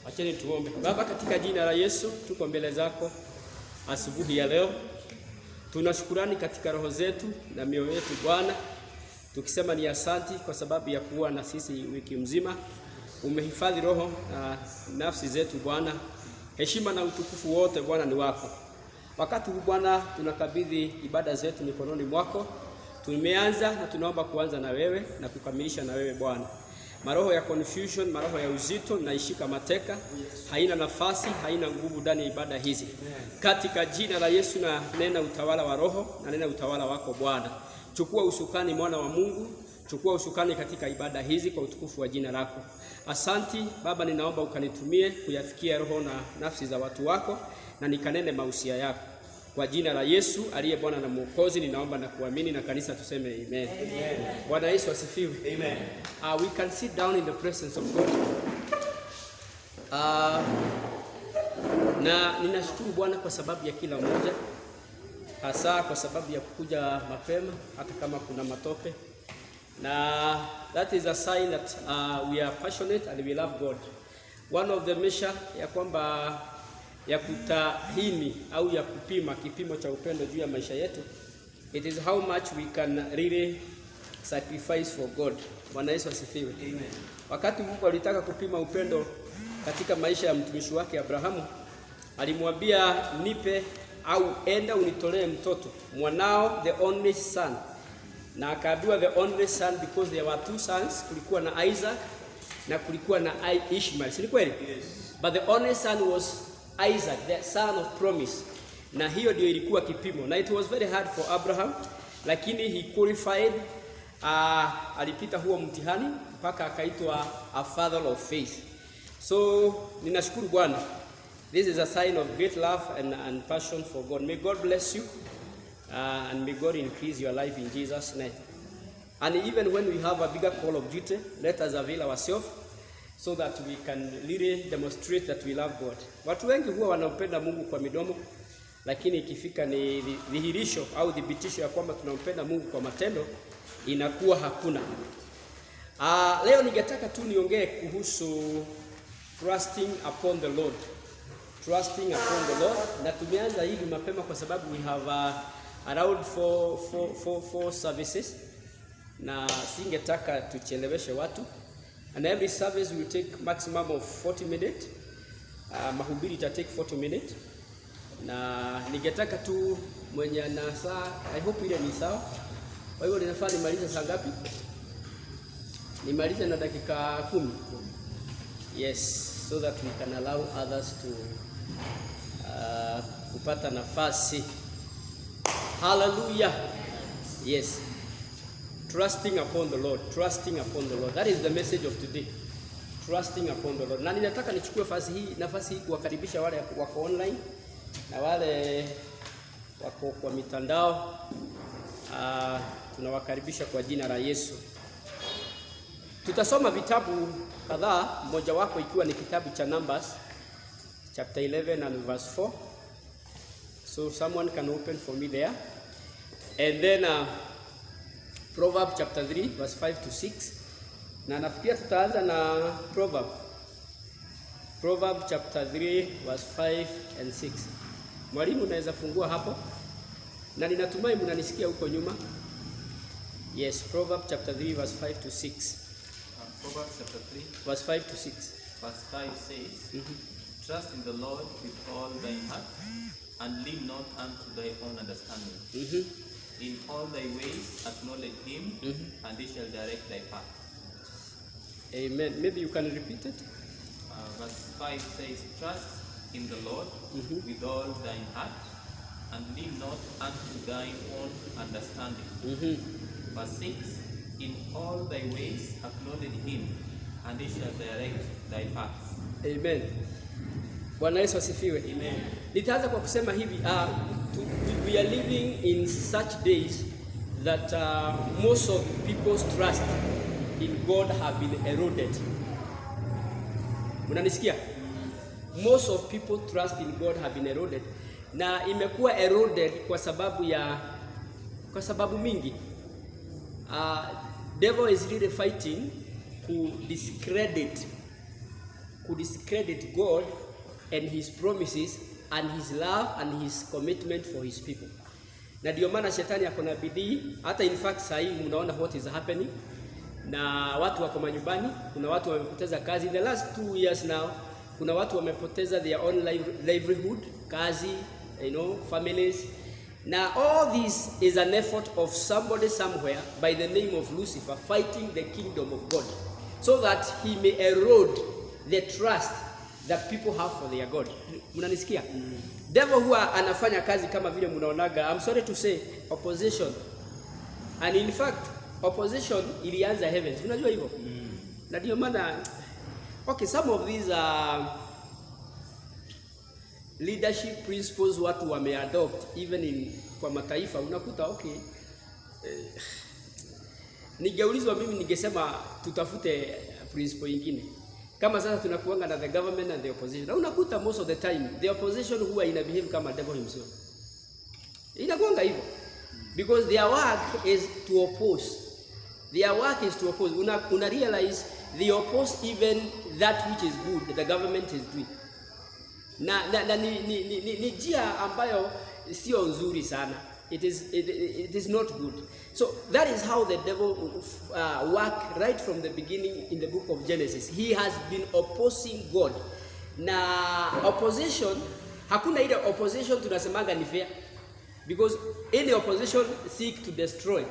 Acheni tuombe. Baba, katika jina la Yesu tuko mbele zako asubuhi ya leo. Tunashukurani katika roho zetu na mioyo yetu Bwana, tukisema ni asanti kwa sababu ya kuwa na sisi wiki mzima. Umehifadhi roho na nafsi zetu Bwana. Heshima na utukufu wote Bwana ni wako. Wakati huu Bwana tunakabidhi ibada zetu mikononi mwako. Tumeanza na tunaomba kuanza na wewe na kukamilisha na wewe Bwana. Maroho ya confusion, maroho ya uzito naishika mateka, haina nafasi, haina nguvu ndani ya ibada hizi. Katika jina la Yesu na nena utawala wa roho na nena utawala wako Bwana. Chukua usukani mwana wa Mungu, chukua usukani katika ibada hizi kwa utukufu wa jina lako. Asanti Baba, ninaomba ukanitumie kuyafikia roho na nafsi za watu wako na nikanene mausia yako. Kwa jina la Yesu aliye Bwana na Mwokozi ninaomba na kuamini, na kanisa tuseme amen. Amen. Bwana Yesu asifiwe. Amen. We can sit down in the presence of God. Na ninashukuru Bwana kwa sababu ya kila mmoja, hasa kwa sababu ya kukuja mapema hata kama kuna matope. Na that is a sign that we are passionate and we love God. One of the measure ya kwamba ya kutahini au ya kupima kipimo cha upendo juu ya maisha yetu, it is how much we can really sacrifice for God. Bwana Yesu asifiwe. Amen. Wakati Mungu alitaka kupima upendo katika maisha ya mtumishi wake Abrahamu, alimwambia nipe au enda unitolee mtoto mwanao, the only son. Na akaambiwa the only son because there were two sons, kulikuwa na Isaac na kulikuwa na Ishmael. Si kweli? Yes. But the only son was Isaac, the son of promise. Na hiyo ndio ilikuwa kipimo. Na it was very hard for Abraham, lakini he qualified. Alipita huo mtihani mpaka akaitwa a father of faith. So ninashukuru Bwana. This is a sign of great love and passion for God. May God bless you and may God increase your life in Jesus' name. And even when we have a bigger call of duty, let us avail ourselves so that we can really demonstrate that we love God. Watu wengi huwa wanampenda Mungu kwa midomo, lakini ikifika ni dhihirisho au dhibitisho ya kwamba tunampenda Mungu kwa matendo, inakuwa hakuna. Leo ningetaka tu niongee kuhusu trusting upon the Lord. Trusting upon the Lord. Na tumeanza hivi mapema kwa sababu we have around four services. Na singetaka tucheleweshe watu. And every service will take maximum of 40 minutes. Mahubiri ita take 40 minutes. Na ningetaka tu mwenye na saa, I hope ile ni sawa. Kwa hiyo ninafaa nimalize saa ngapi? Nimalize na dakika 10. Yes, so that we can allow others to kupata nafasi. Hallelujah. Yes. Trusting upon the Lord. Trusting upon the Lord. That is the message of today. Trusting upon the Lord. Na ninataka nichukue nafasi hii kuwakaribisha wale wako online na wale wako kwa mitandao. Tunawakaribisha kwa jina la Yesu. Tutasoma vitabu kadhaa, mmoja wapo ikiwa ni kitabu cha Numbers chapter 11 and verse 4. So someone can open for me there. And then Proverbs chapter 3 verse 5 to 6. Na nafikiria tutaanza na Proverbs chapter 3 verse 5 and 6. Mwalimu unaweza fungua hapo? Na ninatumai mnanisikia huko nyuma. Yes, Proverbs chapter 3 verse 5 to 6. Proverbs chapter 3 verse 5 to 6. Verse 5 says, Trust in the Lord with all thy heart, and lean not unto thy own understanding. In all thy ways acknowledge him, and he shall direct thy path. Amen. Maybe you can repeat it. Verse 5 says, Trust in the Lord with all thine heart, and lean not unto thine own understanding. Verse 6, in all thy ways acknowledge him, and he shall direct thy path. Amen. Bwana Yesu asifiwe. Amen. Nitaanza kwa kusema hivi, we are living in such days that most of people's trust in God have been eroded. Unanisikia? Most of people trust in God have been eroded. Na imekuwa eroded kwa sababu mingi. Devil is really fighting to discredit God and his promises and his love and his commitment for his people. Na ndio maana shetani akona bidii. Hata in fact sasa hivi mnaona what is happening. Na watu wako manyumbani, kuna watu wamepoteza kazi in the last 2 years now. Kuna watu wamepoteza their own livelihood, kazi, families. Now all this is an effort of somebody somewhere by the name of Lucifer fighting the kingdom of God so that he may erode the trust that people have for their God. Mnanisikia? Devil huwa anafanya kazi kama vile mnaonaga, I'm sorry to say, opposition. And in fact, opposition ilianza heavens. Unajua hivyo? Na ndio maana some of these leadership principles watu wameadopt even kwa mataifa, unakuta ningeulizwa mimi ningesema tutafute principle nyingine. Kama sasa tunakuanga na the government and the opposition. Na unakuta most of the time the opposition huwa ina behave kama devil himself. Inakuanga hivyo. Because their work is to oppose. Their work is to oppose. Una realize they oppose even that which is good that the government is doing. Na ni njia ambayo sio nzuri sana. It is not good. So that is how the devil work right from the beginning in the book of Genesis. He has been opposing God. Na opposition, hakuna ile opposition tunasemanga ni fair. Because any opposition seek to destroy.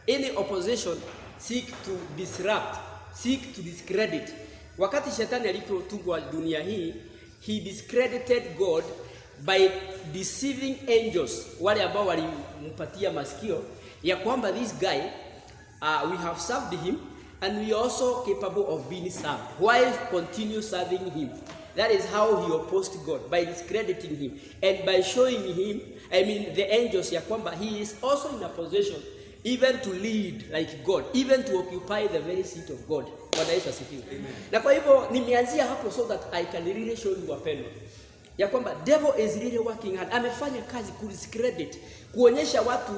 Any opposition seek to disrupt, seek to discredit. Wakati shetani alipotungwa dunia hii, he discredited God by deceiving angels, wale ambao walimpatia masikio ya kwamba this guy we have served him and we are also capable of being served. Why continue serving him? That is how he opposed God, by discrediting him and by showing him, the angels, ya kwamba he is also in a position even to lead like God, even to occupy the very seat of God. Bwana Yesu asifiwe. Na kwa hivyo nimeanzia hapo so that I can really show you wapendwa ya kwamba devil is really working hard. Amefanya kazi ku discredit, kuonyesha watu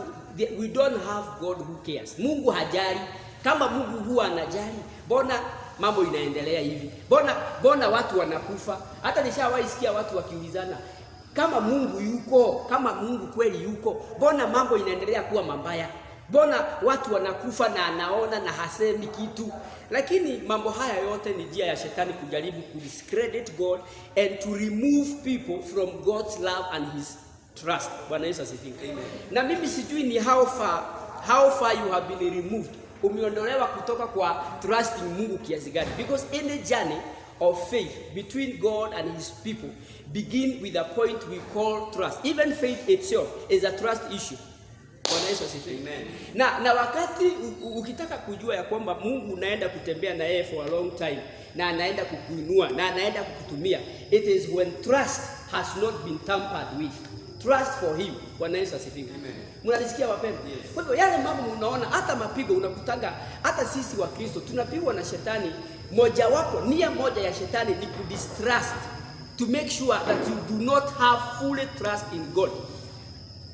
we don't have God who cares. Mungu hajali. Kama Mungu huwa anajali, mbona mambo inaendelea hivi? Mbona watu wanakufa? Hata nishawahi sikia watu wakiulizana, kama Mungu yuko, kama Mungu kweli yuko, mbona mambo inaendelea kuwa mabaya? Mbona watu wanakufa na anaona na hasemi kitu? Lakini mambo haya yote ni njia ya shetani kujaribu ku discredit God and to remove people from God's love and his trust. Bwana Yesu asifiwe. Amen. Na mimi sijui ni how far you have been removed. Umeondolewa kutoka kwa trusting Mungu kiasi gani? Because any journey of faith between God and his people begin with a point we call trust. Even faith itself is a trust issue. Bwana Yesu asifiwe. Amen. Na wakati ukitaka kujua ya kwamba Mungu unaenda kutembea na yeye for a long time na anaenda kukuinua na anaenda kukutumia, it is when trust has not been tampered with. Trust for him. Bwana Yesu asifiwe. Amen. Mnalisikia wapendwa? Yes. Kwa hivyo yale mambo unaona, hata mapigo unakutanga, hata sisi wa Kristo tunapigwa na shetani. Nia moja ya shetani ni ku distrust, to make sure that you do not have fully trust in God.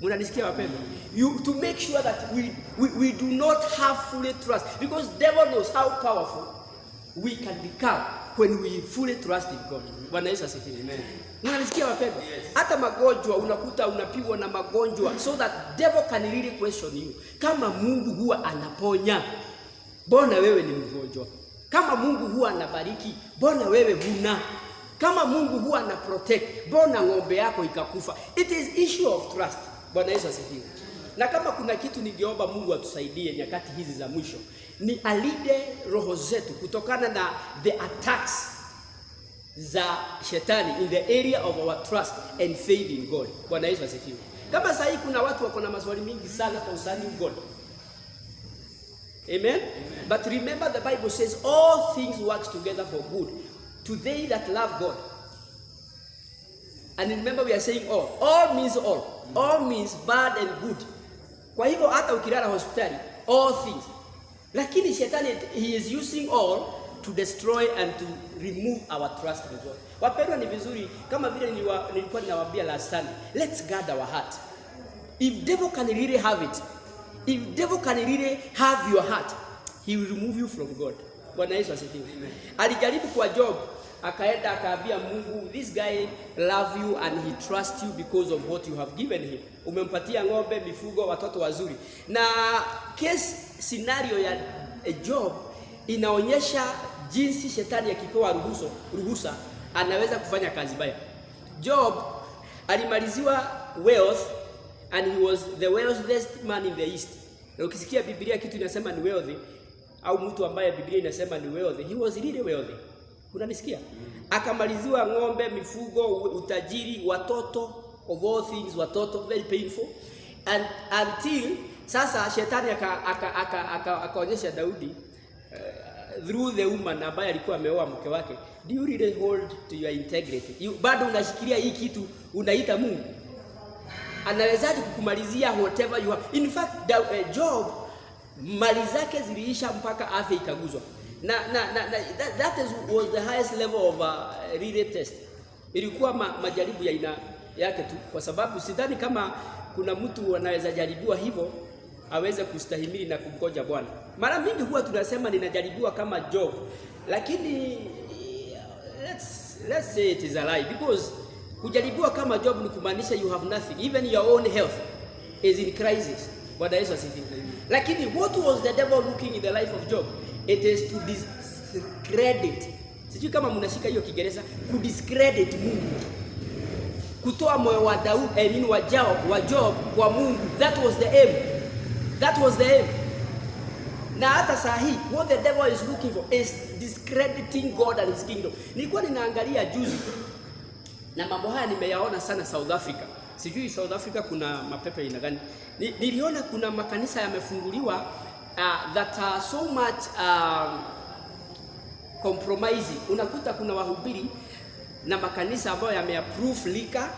Mnalisikia wapendwa? To make sure that we do not have fully trust, because devil knows how powerful we can become when we fully trust in God. Bwana Yesu asifiwe. Amen. Mnalisikia wapendwa? Yes. Hata magonjwa unakuta unapigwa na magonjwa so that devil can really question you. Kama Mungu huwa anaponya, mbona wewe ni mgonjwa? Kama Mungu huwa anabariki, mbona wewe huna? Kama Mungu huwa ana protect, mbona ng'ombe yako ikakufa? It is issue of trust. Bwana Yesu asifiwe. Na kama kuna kitu ningeomba Mungu atusaidie nyakati hizi za mwisho, ni alinde roho zetu kutokana na the attacks za shetani in the area of our trust and faith in God. Bwana Yesu asifiwe. Kama sasa hivi kuna watu wako na maswali mingi sana concerning God. Amen? Amen. But remember the Bible says all things work together for good to they that love God. And remember we are saying all. All means all. All means bad and good. Kwa hivyo hata ukilala hospitali, all things. Lakini shetani, he is using all to destroy and to remove our trust in God. Wapendwa, ni vizuri kama vile nilikuwa ninawaambia last time, let's guard our heart. If devil can really have it, if devil can really have your heart, he will remove you from God. Bwana Yesu asifiwe. Alijaribu kwa Job, akaenda akaambia Mungu, this guy love you and he trust you because of what you have given him. Umempatia ng'ombe, mifugo, watoto wazuri. Na case scenario ya Job inaonyesha jinsi shetani akipewa ruhusa anaweza kufanya kazi baya. Job alimaliziwa wealth and he was the wealthiest man in the east. Na ukisikia Biblia kitu inasema ni wealthy au mtu ambaye Biblia inasema ni wealthy, he was really wealthy. Unanisikia? Akamaliziwa ng'ombe, mifugo, utajiri, watoto, of all things watoto, very painful. And until sasa shetani akaonyesha Daudi through the woman ambaye alikuwa ameoa mke wake, do you really hold to your integrity? Bado unashikilia hii kitu unaita Mungu? Anawezaje kukumalizia whatever you have? In fact, Job mali zake ziliisha mpaka afya ikaguzwa. That was the highest level of really test. Ilikuwa majaribu ya aina yake tu, kwa sababu sidhani kama kuna mtu anaweza jaribiwa hivyo aweze kustahimili na kumgoja Bwana. Mara mingi huwa tunasema ninajaribiwa kama Job, lakini let's say it is a lie, because kujaribiwa kama Job ni kumaanisha you have nothing, even your own health is in crisis. Bwana Yesu asifiwe. Lakini what was the devil looking in the life of Job? It is to discredit. Sijui kama mnashika hiyo Kiingereza, ku discredit Mungu. Kutoa moyo wa Daudi, wa Job kwa Mungu. That was the aim. That was the aim. Na hata sahi, what the devil is looking for is discrediting God and his kingdom. Nilikuwa ninaangalia juzi na mambo haya nimeyaona sana South Africa. Sijui South Africa kuna mapepe aina gani. Niliona kuna makanisa yamefunguliwa that are so much compromising. Unakuta kuna wahubiri na makanisa ambayo yameapprove lika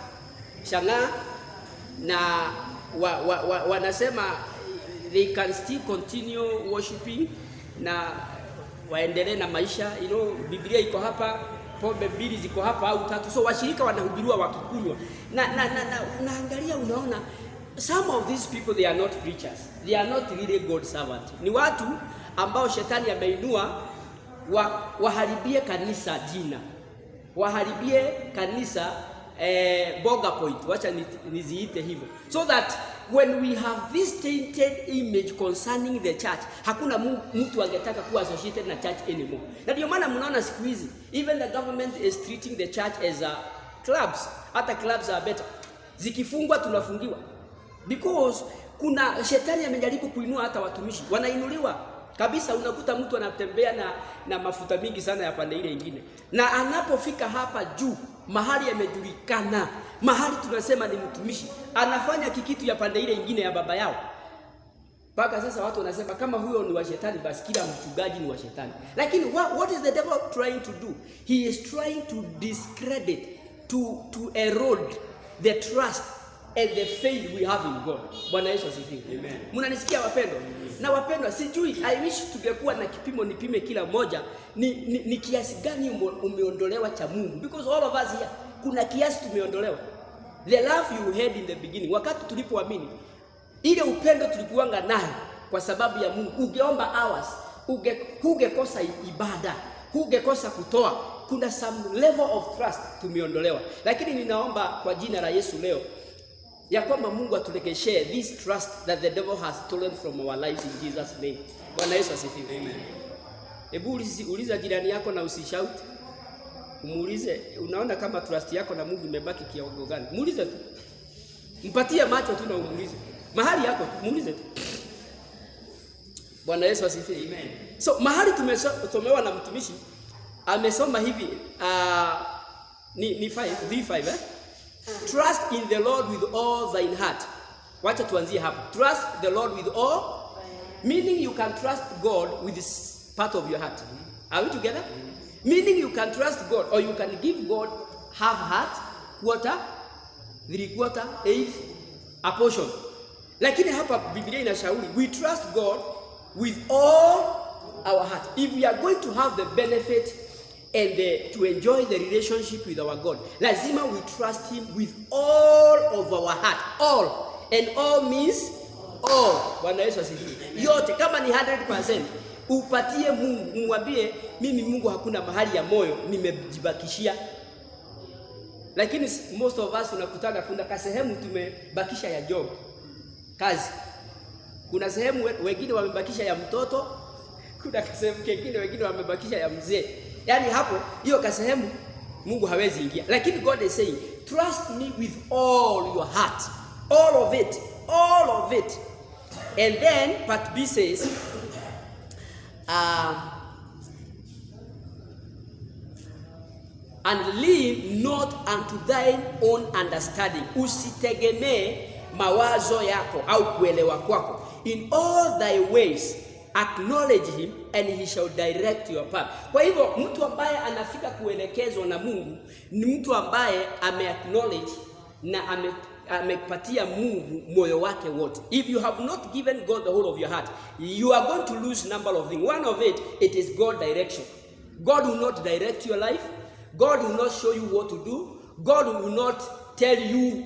shanga na wanasema they can still continue worshiping na waendelee na maisha. You know, Biblia iko hapa, pombe mbili ziko hapa au tatu. So washirika wanahubiriwa wakikunywa. Na unaangalia unaona some of these people, they are not preachers. They are not really God servant. Ni watu ambao shetani ameinua waharibie kanisa jina. Waharibie kanisa boga point. Wacha niziite hivyo. So that when we have this tainted image concerning the church, hakuna mtu angetaka kuwa associated na church anymore. Na ndio maana mnaona siku hizi even the government is treating the church as clubs. Hata clubs are better. Zikifungwa tunafungiwa. Because kuna shetani amejaribu kuinua hata watumishi. Wanainuliwa kabisa, unakuta mtu anatembea na mafuta mingi sana ya pande ile nyingine. Na anapofika hapa juu, mahali yamejulikana, mahali tunasema ni mtumishi, anafanya kikitu ya pande ile nyingine ya baba yao. Mpaka sasa watu wanasema kama huyo ni wa shetani, basi kila mchungaji ni wa shetani. Lakini what is the devil trying to do? He is trying to discredit, to erode the trust and the faith we have in God. Bwana Yesu asifiwe. Amen. Mnanisikia wapendwa? Na wapendwa, sijui, I wish tungekuwa na kipimo nipime kila moja ni kiasi gani umeondolewa cha Mungu, because all of us here kuna kiasi tumeondolewa. The love you had in the beginning, wakati tulipoamini, ile upendo tulikuanga nayo kwa sababu ya Mungu, ungeomba hours, hugekosa ibada, hugekosa kutoa. Kuna some level of trust tumeondolewa. Lakini ninaomba kwa jina la Yesu leo ya kwamba Mungu aturekeshee this trust that the devil has stolen from our lives in Jesus name. Bwana Yesu asifiwe. Amen. Hebu uliza jirani yako na usishout. Umuulize, unaona kama trust yako na Mungu imebaki kiwango gani? Muulize tu. Mpatie macho tu na umuulize. Mahali yako tu, muulize tu. Bwana Yesu asifiwe. Amen. So mahali tumesomewa na mtumishi amesoma hivi ni 5 Trust in the Lord with all thine heart. Wacha tuanzie hapa. Trust the Lord with all, meaning you can trust God with this part of your heart. Are we together? Meaning you can trust God, or you can give God half heart, quarter, 3/4, 1/8, a portion. Lakini hapa Biblia inashauri we trust God with all our heart. If we are going to have the benefit and to enjoy the relationship with our God, lazima we trust him with all of our heart. All. And all means all. Bwana Yesu asifiwe. Yote kama ni 100%, upatie Mungu, mwambie mimi Mungu hakuna mahali ya moyo nimejibakishia. Lakini most of us unakutana kuna kasehemu tumebakisha ya job, kazi. Kuna sehemu wengine wamebakisha ya mtoto, kuna kasehemu kingine wengine wamebakisha ya mzee. Yaani hapo hiyo kasehemu Mungu hawezi ingia. Lakini God is saying, trust me with all your heart. All of it. All of it. And then part B says, and lean not unto thine own understanding. Usitegemee mawazo yako au kuelewa kwako. In all thy ways acknowledge him and he shall direct your path. Kwa hivyo mtu ambaye anafika kuelekezwa na Mungu ni mtu ambaye ameacknowledge na amepatia Mungu moyo wake wote. If you have not given God the whole of your heart, you are going to lose number of things. One of it is God direction. God will not direct your life. God will not show you what to do. God will not tell you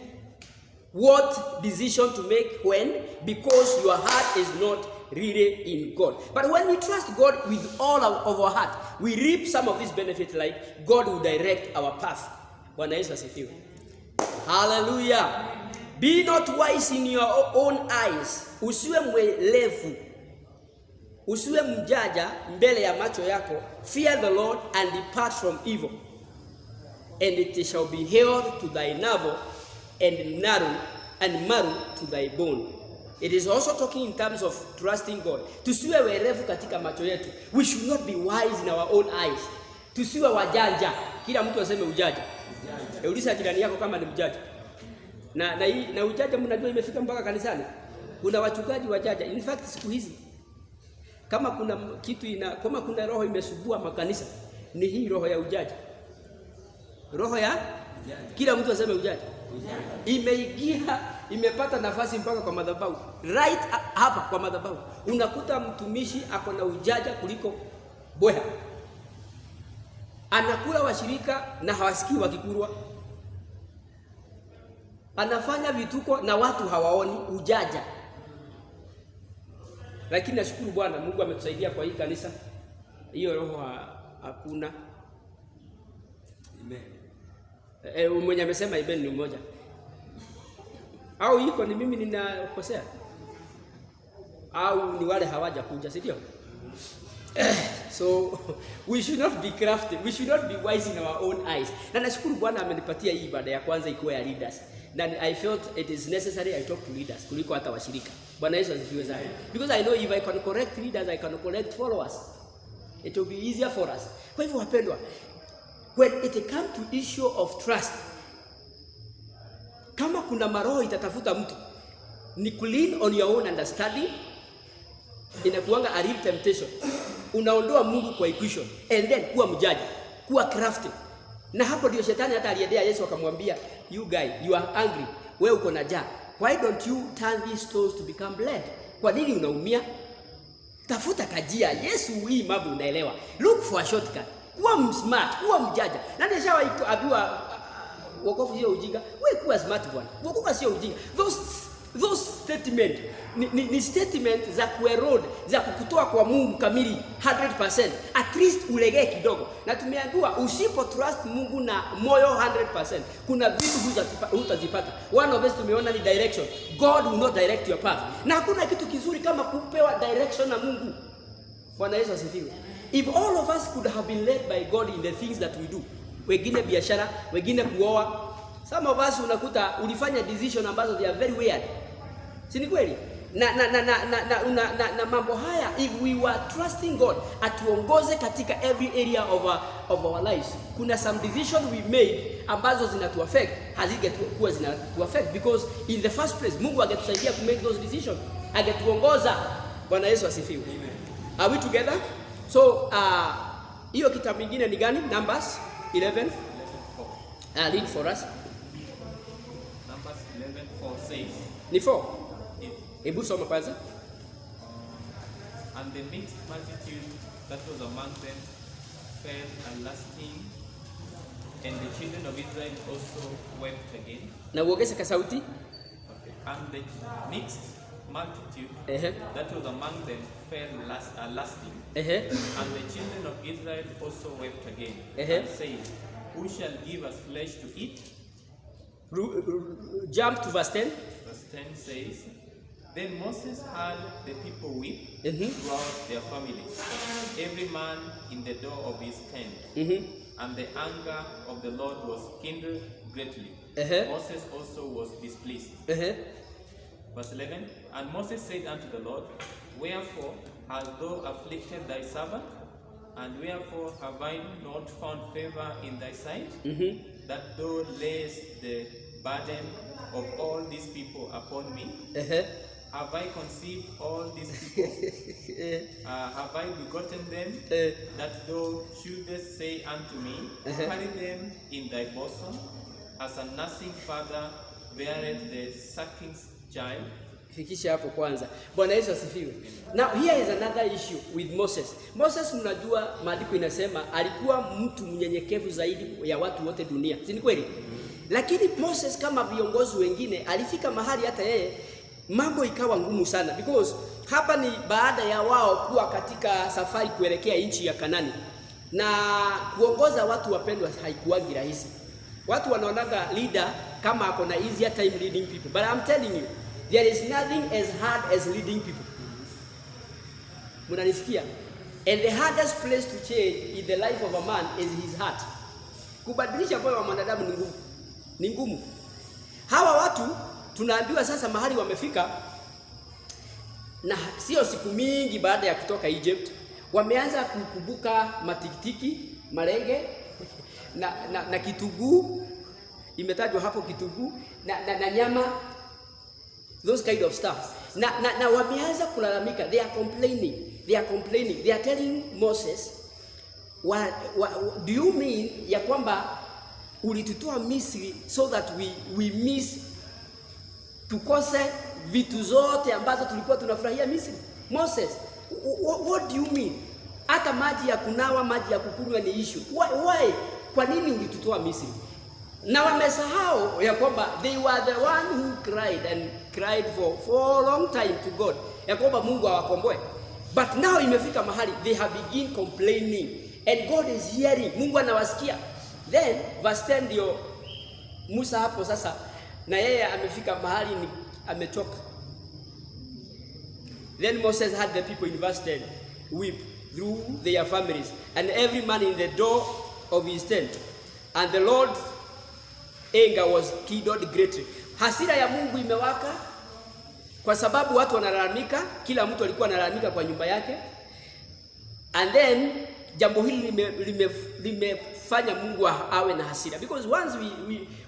what decision to make when, because your heart is not really in God. But when we trust God with all of our heart, we reap some of this benefit, like God will direct our path. Bwana Yesu asifiwe. Hallelujah. Be not wise in your own eyes. Usiwe mwelevu, usiwe mjanja mbele ya macho yako. Fear the Lord and depart from evil, and it shall be health to thy navel and marrow to thy bone. It is also talking in terms of trusting God. Tusiwe werevu katika macho yetu. We should not be wise in our own eyes. Tusiwe wajanja. Kila mtu aseme ujanja. Uliza jirani yako kama ni mjanja. Na ujanja mnajua imefika mpaka kanisani. Kuna wachungaji wajanja. In fact siku hizi kama kuna kitu kama kuna roho imesubua makanisa, ni hii roho ya ujanja. Roho ya kila mtu aseme ujanja. Imeingia, imepata nafasi mpaka kwa madhabahu. Right hapa kwa madhabahu unakuta mtumishi ako na ujanja kuliko bweha. Anakula washirika na hawasikii wakikurwa. Anafanya vituko na watu hawaoni, ujanja. Lakini nashukuru Bwana Mungu ametusaidia kwa hii kanisa. Hiyo roho hakuna. Amen. Mwenye amesema amen ni mmoja. Au iko ni mimi ninakosea? Au ni wale hawaja kuja, si ndio? So we should not be crafty. We should not be wise in our own eyes. Na nashukuru Bwana amenipatia hii ibada ya kwanza ikuwa ya leaders. Then I felt it is necessary I talk to leaders kuliko hata washirika. Bwana Yesu asifiwe sana. Because I know if I can correct leaders, I can correct followers. It will be easier for us. Kwa hivyo wapendwa, when it comes to issue of trust, kama kuna maroho itatafuta mtu ni lean on your own understanding, inakuanga a real temptation. Unaondoa Mungu kwa equation and then kuwa mjaji, kuwa crafty. Na hapo ndio shetani hata aliendea Yesu akamwambia, you guy, you are angry, wewe uko na njaa. Why don't you turn these stones to become bread? Kwa nini unaumia? Tafuta kajia. Yesu hii mambo unaelewa. Look for a shortcut. Kuwa smart, kuwa mjaja. Nani ashawahi kuambiwa wokovu sio ujinga? Wewe kuwa smart bwana. Wokovu sio ujinga. Those statement ni statement za kuerode, za kukutoa kwa Mungu kamili 100%. At least ulegee kidogo. Na tumeambiwa usipo trust Mungu na moyo 100%, kuna vitu hutazipata. One of us tumeona ni direction. God will not direct your path. Na hakuna kitu kizuri kama kupewa direction na Mungu. Bwana Yesu asifiwe. If all of us could have been led by God in the things that we do, wengine biashara, wengine kuoa, some of us unakuta ulifanya decision ambazo they are very weird. Si ni kweli? Na mambo haya, if we were trusting God atuongoze katika every area of our lives, kuna some decision we made ambazo zinatu affect, hazingekuwa zinatu affect, because in the first place Mungu angetusaidia ku make those decisions, angetuongoza. Bwana Yesu asifiwe. Amen. Are we together? So hiyo kitabu kingine ni gani? Numbers 11. Read for us. Numbers 11:4 says. Ni 4. Hebu soma kwanza. And the mixed multitude that was among them fell a lasting, and the children of Israel also wept again. Na uongeze ka sauti. Okay. And the mixed multitude that was among them fell lasting, and the children of Israel also wept again, and said, who shall give us flesh to eat? Jump to verse 10. Verse 10 says, then Moses heard the people weep throughout their families, every man in the door of his tent. And the anger of the Lord was kindled greatly. Moses also was displeased. Verse 11, and Moses said unto the Lord, wherefore hast thou afflicted thy servant? And wherefore have I not found favor in thy sight, that thou layest the burden of all these people upon me? Have I conceived all these people? Have I begotten them, that thou shouldest say unto me, carry them in thy bosom, as a nursing father beareth the sucking child? Fikisha hapo kwanza. Bwana Yesu asifiwe. Now here is another issue with Moses. Moses, mnajua maandiko inasema alikuwa mtu mnyenyekevu zaidi ya watu wote dunia. Si ni kweli? Lakini Moses kama viongozi wengine alifika mahali hata yeye mambo ikawa ngumu sana, because hapa ni baada ya wao kuwa katika safari kuelekea nchi ya Kanani, na kuongoza watu wapendwa haikuwagi rahisi. Watu wanaonaga leader kama ako na easier time leading people, but I'm telling you there is nothing as hard as leading people. Munanisikia? And the hardest place to change in the life of a man is his heart. Kubadilisha moyo wa mwanadamu ni ngumu. Ni ngumu. Hawa watu tunaambiwa sasa mahali wamefika, na sio siku mingi baada ya kutoka Egypt, wameanza kukumbuka matikitiki, marenge na kitunguu, imetajwa hapo kitunguu na nyama, those kind of stuff. Na wameanza kulalamika, they are complaining, they are telling Moses, what do you mean ya kwamba ulitutoa Misri so that we miss, tukose vitu zote ambazo tulikuwa tunafurahia Misri? Moses, what do you mean? Hata maji ya kunawa, maji ya kukunywa ni issue. Why? Kwa nini ulitutoa Misri? Na wamesahau ya kwamba they were the one who cried for a long time to God, ya kwamba Mungu awakomboe. But now imefika mahali they have begin complaining, and God is hearing. Mungu anawasikia. Then verse 10 ndio Musa hapo sasa, na yeye amefika mahali ni amechoka. Then Moses had the people in verse 10 weep through their families, and every man in the door of his tent, and the Lord's anger was kindled greatly. Hasira ya Mungu imewaka kwa sababu watu wanalalamika, kila mtu alikuwa analalamika kwa nyumba yake. And then jambo hili limefanya Mungu awe na hasira, because once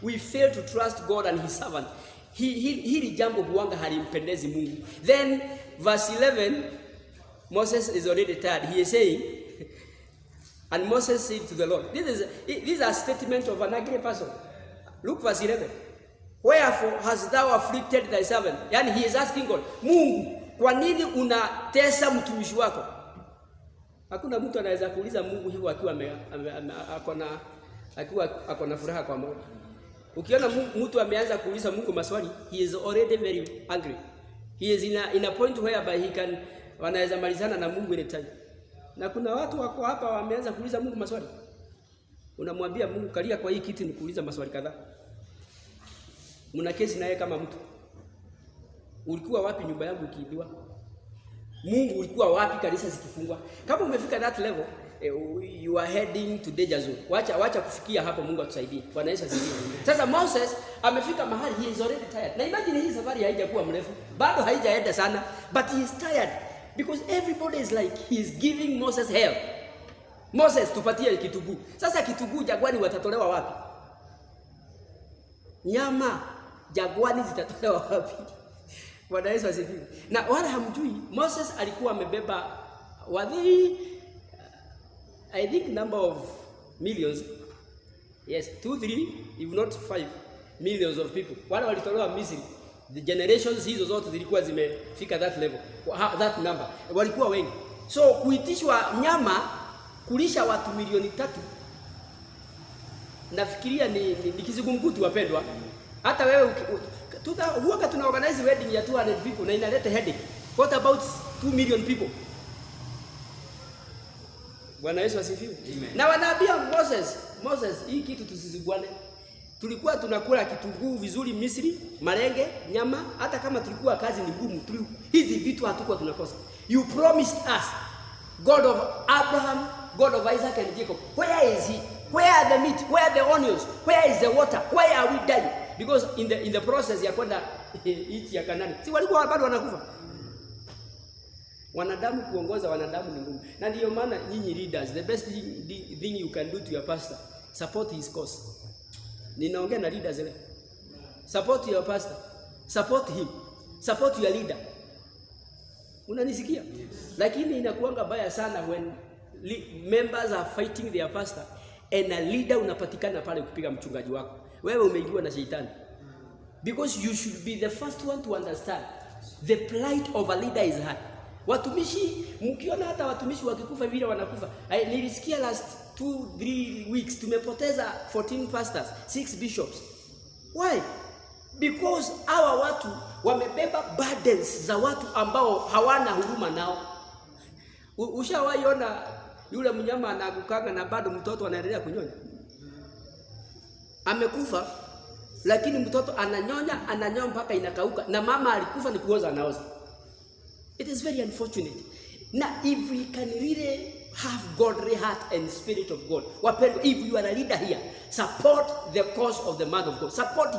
we fail to trust God and his servant, hili jambo huanga halimpendezi Mungu. Then verse 11, Moses is already tired. He is saying, and Moses said to the Lord, this is a statement of an angry person. Look verse 11. Wherefore hast thou afflicted thy servant? Yani he is asking God, Mungu, kwa nini unatesa mtumishi wako? Hakuna mtu anaweza kuuliza Mungu hivyo akiwa ako na furaha kwa moyo. Ukiona mtu ameanza kuuliza Mungu maswali, he is already very angry. He is in a point whereby wanaweza malizana na Mungu anytime. Na kuna watu wako hapa wameanza kuuliza Mungu maswali. Unamwambia Mungu, kalia kwa hii kiti nikuuliza maswali kadhaa. Mna kesi naye kama mtu. Ulikuwa wapi nyumba yangu ikiibiwa? Mungu, ulikuwa wapi kanisa zikifungwa? Kama umefika that level, you are heading to danger zone. Wacha kufikia hapo, Mungu atusaidie. Bwana Yesu asifiwe. Sasa Moses amefika mahali, he is already tired. Na imagine hii safari haijakuwa mrefu, bado haijaenda sana, but he is tired because everybody is like he is giving Moses hell. Moses, tupatie kitunguu. Sasa kitunguu jagwani watatolewa wapi? Nyama jagwani zitatolewa wapi? Bwana Yesu asifiwe. Na wala hamjui, Moses alikuwa amebeba I think number of millions. Yes, 2, 3, if not 5 millions of people. Wale walitolewa Misri The generations hizo zote zilikuwa zimefika that level, that number, walikuwa wengi. So kuitishwa nyama kulisha watu milioni 3, nafikiria ni kizungumkuti wapendwa. Hata wewe huwa tuna organize wedding ya 200 people na inaleta headache. What about 2 million people? Bwana Yesu asifiwe. Na wanaambia Moses, hii kitu tusizibwane. Tulikuwa tunakula kitunguu vizuri Misri, marenge, nyama, hata kama tulikuwa kazi ni ngumu, hizi vitu hatukuwa tunakosa. You promised us, God of Abraham, God of Isaac and Jacob. Where is he? Where are the meat? Where are the onions? Where is the water? Why are we dying? Because in the process ya kwenda nchi ya Kanaani, si walikuwa bado wanakufa. Wanadamu kuongoza wanadamu ni ngumu. Na ndio maana nyinyi leaders, the best thing you can do to your pastor, support his cause. Ninaongea na leaders leo. Support your pastor. Support him. Support your leader. Unanisikia? Yes. Lakini inakuanga baya sana when members are fighting their pastor and a leader unapatikana pale kupiga mchungaji wako. Wewe umeingiwa na shetani. Because you should be the first one to understand the plight of a leader is hard. Watumishi, mkiona hata watumishi wakikufa vile wanakufa. Nilisikia last 2-3 weeks tumepoteza 14 pastors, 6 bishops. Why? Because hawa watu wamebeba burdens za watu ambao hawana huruma nao. Ushawaiona yule mnyama anagukanga na bado mtoto anaendelea kunyonya? Amekufa lakini mtoto ananyonya mpaka inakauka, na mama alikufa ni kuoza anaoza. It is very unfortunate. Now if we can really have godly heart and spirit of God, wapendwa, if you are a leader here, support the cause of the man of God. Support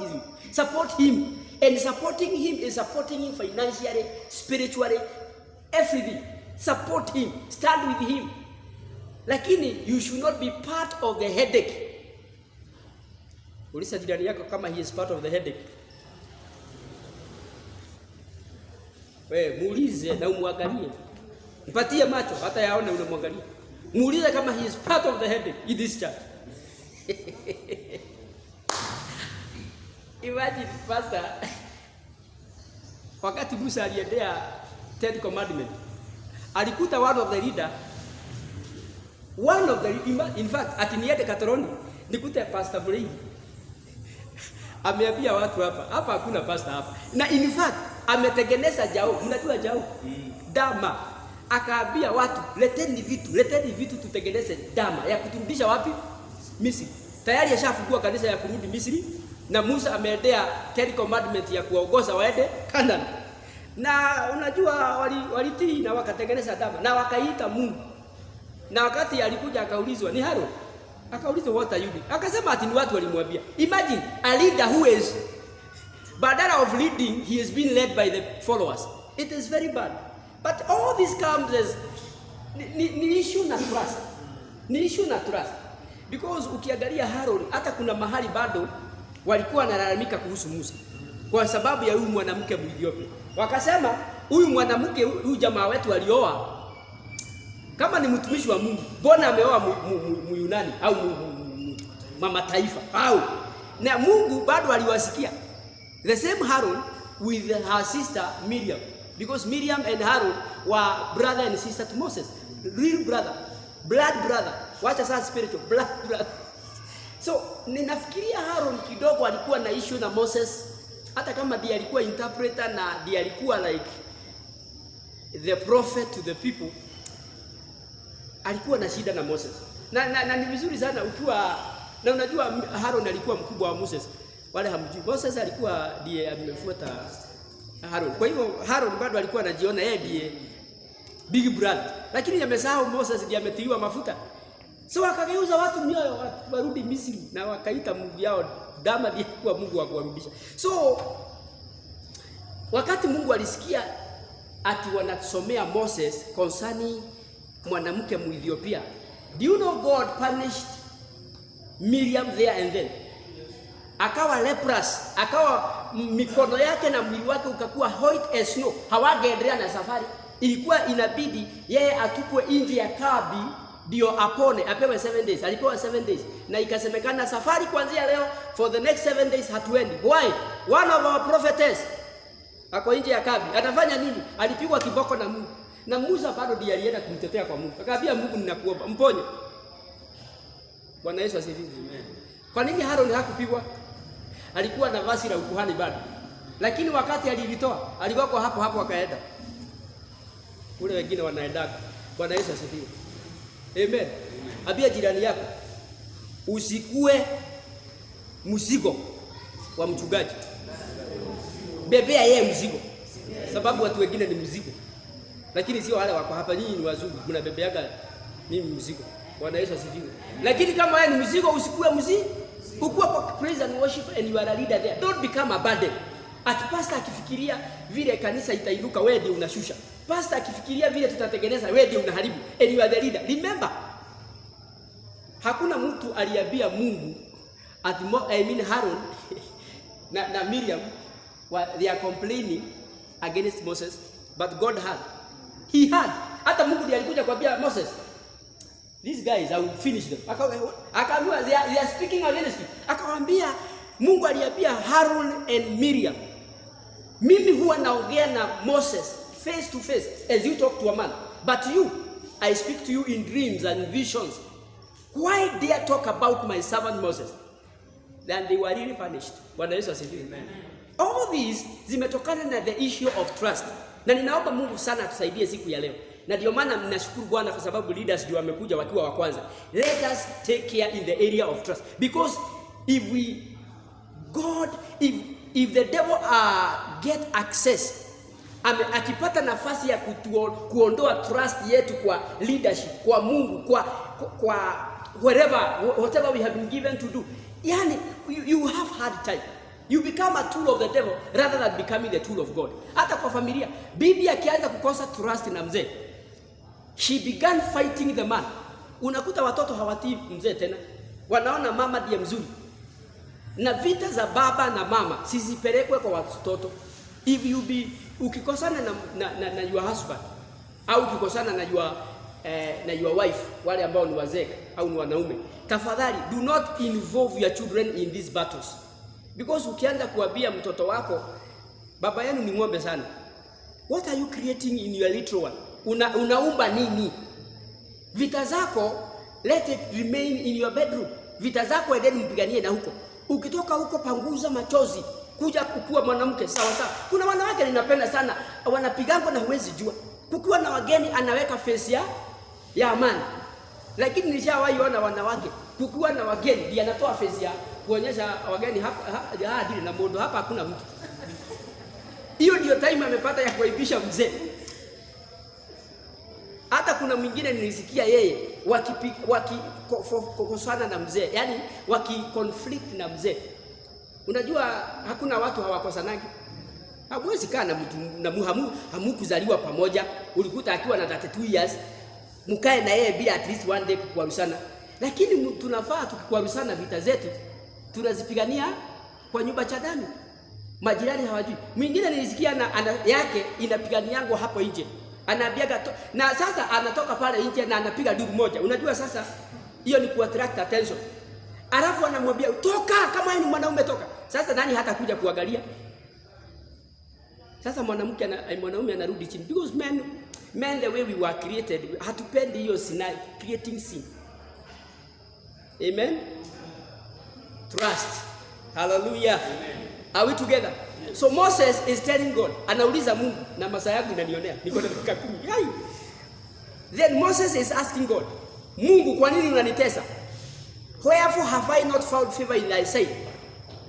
him. And supporting him is supporting him financially, spiritually, everything. Support him. Stand with him. Lakini you should not be part of the headache. Ulisa jirani yako kama he is part of the headache. Wewe muulize na umwangalie. Mpatie macho hata yaone unamwangalia. Muulize kama he is part of the headache in this church. Imagine pastor, wakati Musa aliendea 10 commandments, alikuta one of the in fact atiniende Katoroni nikute pastor Murray ameambia watu hapa hakuna pastor hapa, na in fact ametengeneza jao, mnajua jao dama, akaambia watu leteni vitu tutengeneze dama ya kuturudisha wapi? Misri. Tayari ashafungua kanisa ya kurudi Misri, na Musa ameendea 10 commandments ya kuongoza waende Canaan. Na unajua walitii na wakatengeneza dama na wakaita Mungu. Na wakati alikuja akaulizwa ni Harun, akaulizwa what are you doing? Akasema ati ni watu walimwambia. Imagine a leader who is badala of leading, he is being led by the followers. It is very bad. But all this comes as ni issue na trust. Ni issue na trust. Because ukiangalia Harun, hata kuna mahali bado walikuwa wanalalamika kuhusu Musa kwa sababu ya huyu mwanamke Mwethiopia. Wakasema huyu mwanamke, huyu jamaa wetu alioa kama ni mtumishi wa Mungu, mbona ameoa Myunani au mama taifa? Au na Mungu bado aliwasikia. The same Harun with her sister Miriam, because Miriam and Harun were brother and sister to Moses, real brother, blood brother. Wacha sasa spiritual blood brother. So ninafikiria Harun kidogo alikuwa na issue na Moses, hata kama ndiye alikuwa interpreter na ndiye alikuwa like the prophet to the people, alikuwa na shida na Moses. Na ni vizuri sana ukiwa na unajua Harun alikuwa mkubwa wa Moses. Wale hamjui. Moses alikuwa ndiye amefuata Harun. Kwa hivyo Harun bado alikuwa anajiona yeye ndiye big brother. Lakini amesahau Moses ndiye ametiwa mafuta. So wakageuza watu mioyo warudi Misri na wakaita Mungu yao dama ndiye kuwa Mungu wa kuwarudisha. So wakati Mungu alisikia ati wanasomea Moses concerning mwanamke Mwethiopia, do you know God punished Miriam there and then? Akawa leprous, akawa mikono yake na mwili wake ukakuwa white as snow. Hawangeendelea na safari. Ilikuwa inabidi yeye atupwe nje ya kambi ndio apone, apewe 7 days. Alipewa 7 days. Na ikasemekana safari kuanzia leo for the next 7 days hatuendi. Why? One of our prophetess Ako nje ya kambi. Atafanya nini? Alipigwa kiboko na Mungu. Na Musa bado ndiye alienda kumtetea kwa Mungu. Akaambia Mungu, ninakuomba mponye. Bwana Yesu asifiwe. Amen. Kwa nini Haruni hakupigwa? Alikuwa na vazi la ukuhani bado. Lakini wakati alilitoa, alikuwa hapo hapo akaenda. Ule wengine wanaenda. Bwana Yesu asifiwe. Amen. Ambia jirani yako, usikue mzigo wa mchungaji. Bebea yeye mzigo. Sababu watu wengine ni mzigo. Lakini sio wale wako hapa, nyinyi ni wazungu, mnabebeaga mimi mzigo. Bwana Yesu asifiwe. Lakini kama wewe ni mzigo, usikue mzigo. Ukua kwa praise and worship and you are a leader there. Don't become a burden. Ati pastor akifikiria vile kanisa itainuka, wewe ndiye unashusha. Pastor akifikiria vile tutatengeneza, wewe ndiye unaharibu. And you are the leader. Remember, hakuna mtu aliambia Mungu Harun na Miriam they are complaining against Moses, but God had. He had. Hata Mungu ndiye alikuja kuambia Moses, these guys I will finish them. Akaambiwa they are speaking against me. Akawaambia Mungu aliambia Harun and Miriam, mimi huwa naongea na Moses face to face as you talk to a man, but you I speak to you in dreams and visions. Why dare talk about my servant Moses? Then they were really punished. Bwana Yesu asifiwe. Amen. All these zimetokana na the issue of trust. Na ninaomba Mungu sana atusaidie siku ya leo. Na ndio maana ninashukuru Bwana kwa sababu leaders ndio wamekuja wakiwa wa kwanza. Let us take care in the area of trust, because if the devil get access, akipata nafasi ya kuondoa trust yetu kwa leadership, kwa Mungu, kwa whatever we have been given to do, yani you have hard time. You become a tool of the devil rather than becoming the tool of God. Hata kwa familia, bibi akianza kukosa trust na mzee, she began fighting the man. Unakuta watoto hawatii mzee tena, wanaona mama ndiye mzuri. Na vita za baba na mama sizipelekwe kwa watoto. If you ukikosana na your husband au ukikosana na your wife, wale ambao ni wazee au ni wanaume, tafadhali do not involve your children in these battles. Because ukianza kuambia mtoto wako baba yenu ni ng'ombe sana, what are you creating in your little one? Unaumba nini? Vita zako let it remain in your bedroom. Vita zako endeni mpiganie na huko. Ukitoka huko panguza machozi, kuja kukua mwanamke sawa sawa. Kuna wanawake ninapenda sana, wanapigana na huwezi jua. Kukiwa na wageni anaweka face ya amani. Lakini nishawahi ona wanawake kukiwa na wageni ndiye anatoa face ya kuonyesha wageni hapa hadi na mondo hapa hakuna mtu. Hiyo ndio time amepata ya kuaibisha mzee. Hata kuna mwingine nilisikia yeye wakikosana na mzee, yani wakiconflict na mzee. Unajua hakuna watu hawakosanagi. Hamwezi kaa na mtu na hamukuzaliwa pamoja, ulikuta akiwa na 32 years, mkae na yeye bila at least one day kukwarusana. Lakini tunafaa tukikwarusana vita zetu tunazipigania kwa nyumba cha ndani. Majirani hawajui. Mwingine nilisikia yake inapigania yangu hapo nje. Anaambiaga na sasa anatoka pale nje na anapiga duru moja. Unajua sasa hiyo ni kuattract attention. Alafu anamwambia toka, kama yeye ni mwanaume toka. Sasa nani hata kuja kuangalia? Sasa mwanaume anarudi chini, because men the way we were created, hatupendi hiyo creating sin. Amen. Trust. Hallelujah. Amen. Are we together? Yes. So Moses is telling God, anauliza Mungu, na masaa yangu inanionea, niko na dakika 10. Then Moses is asking God, Mungu, kwa nini unanitesa? Wherefore have I not found favor in thy sight,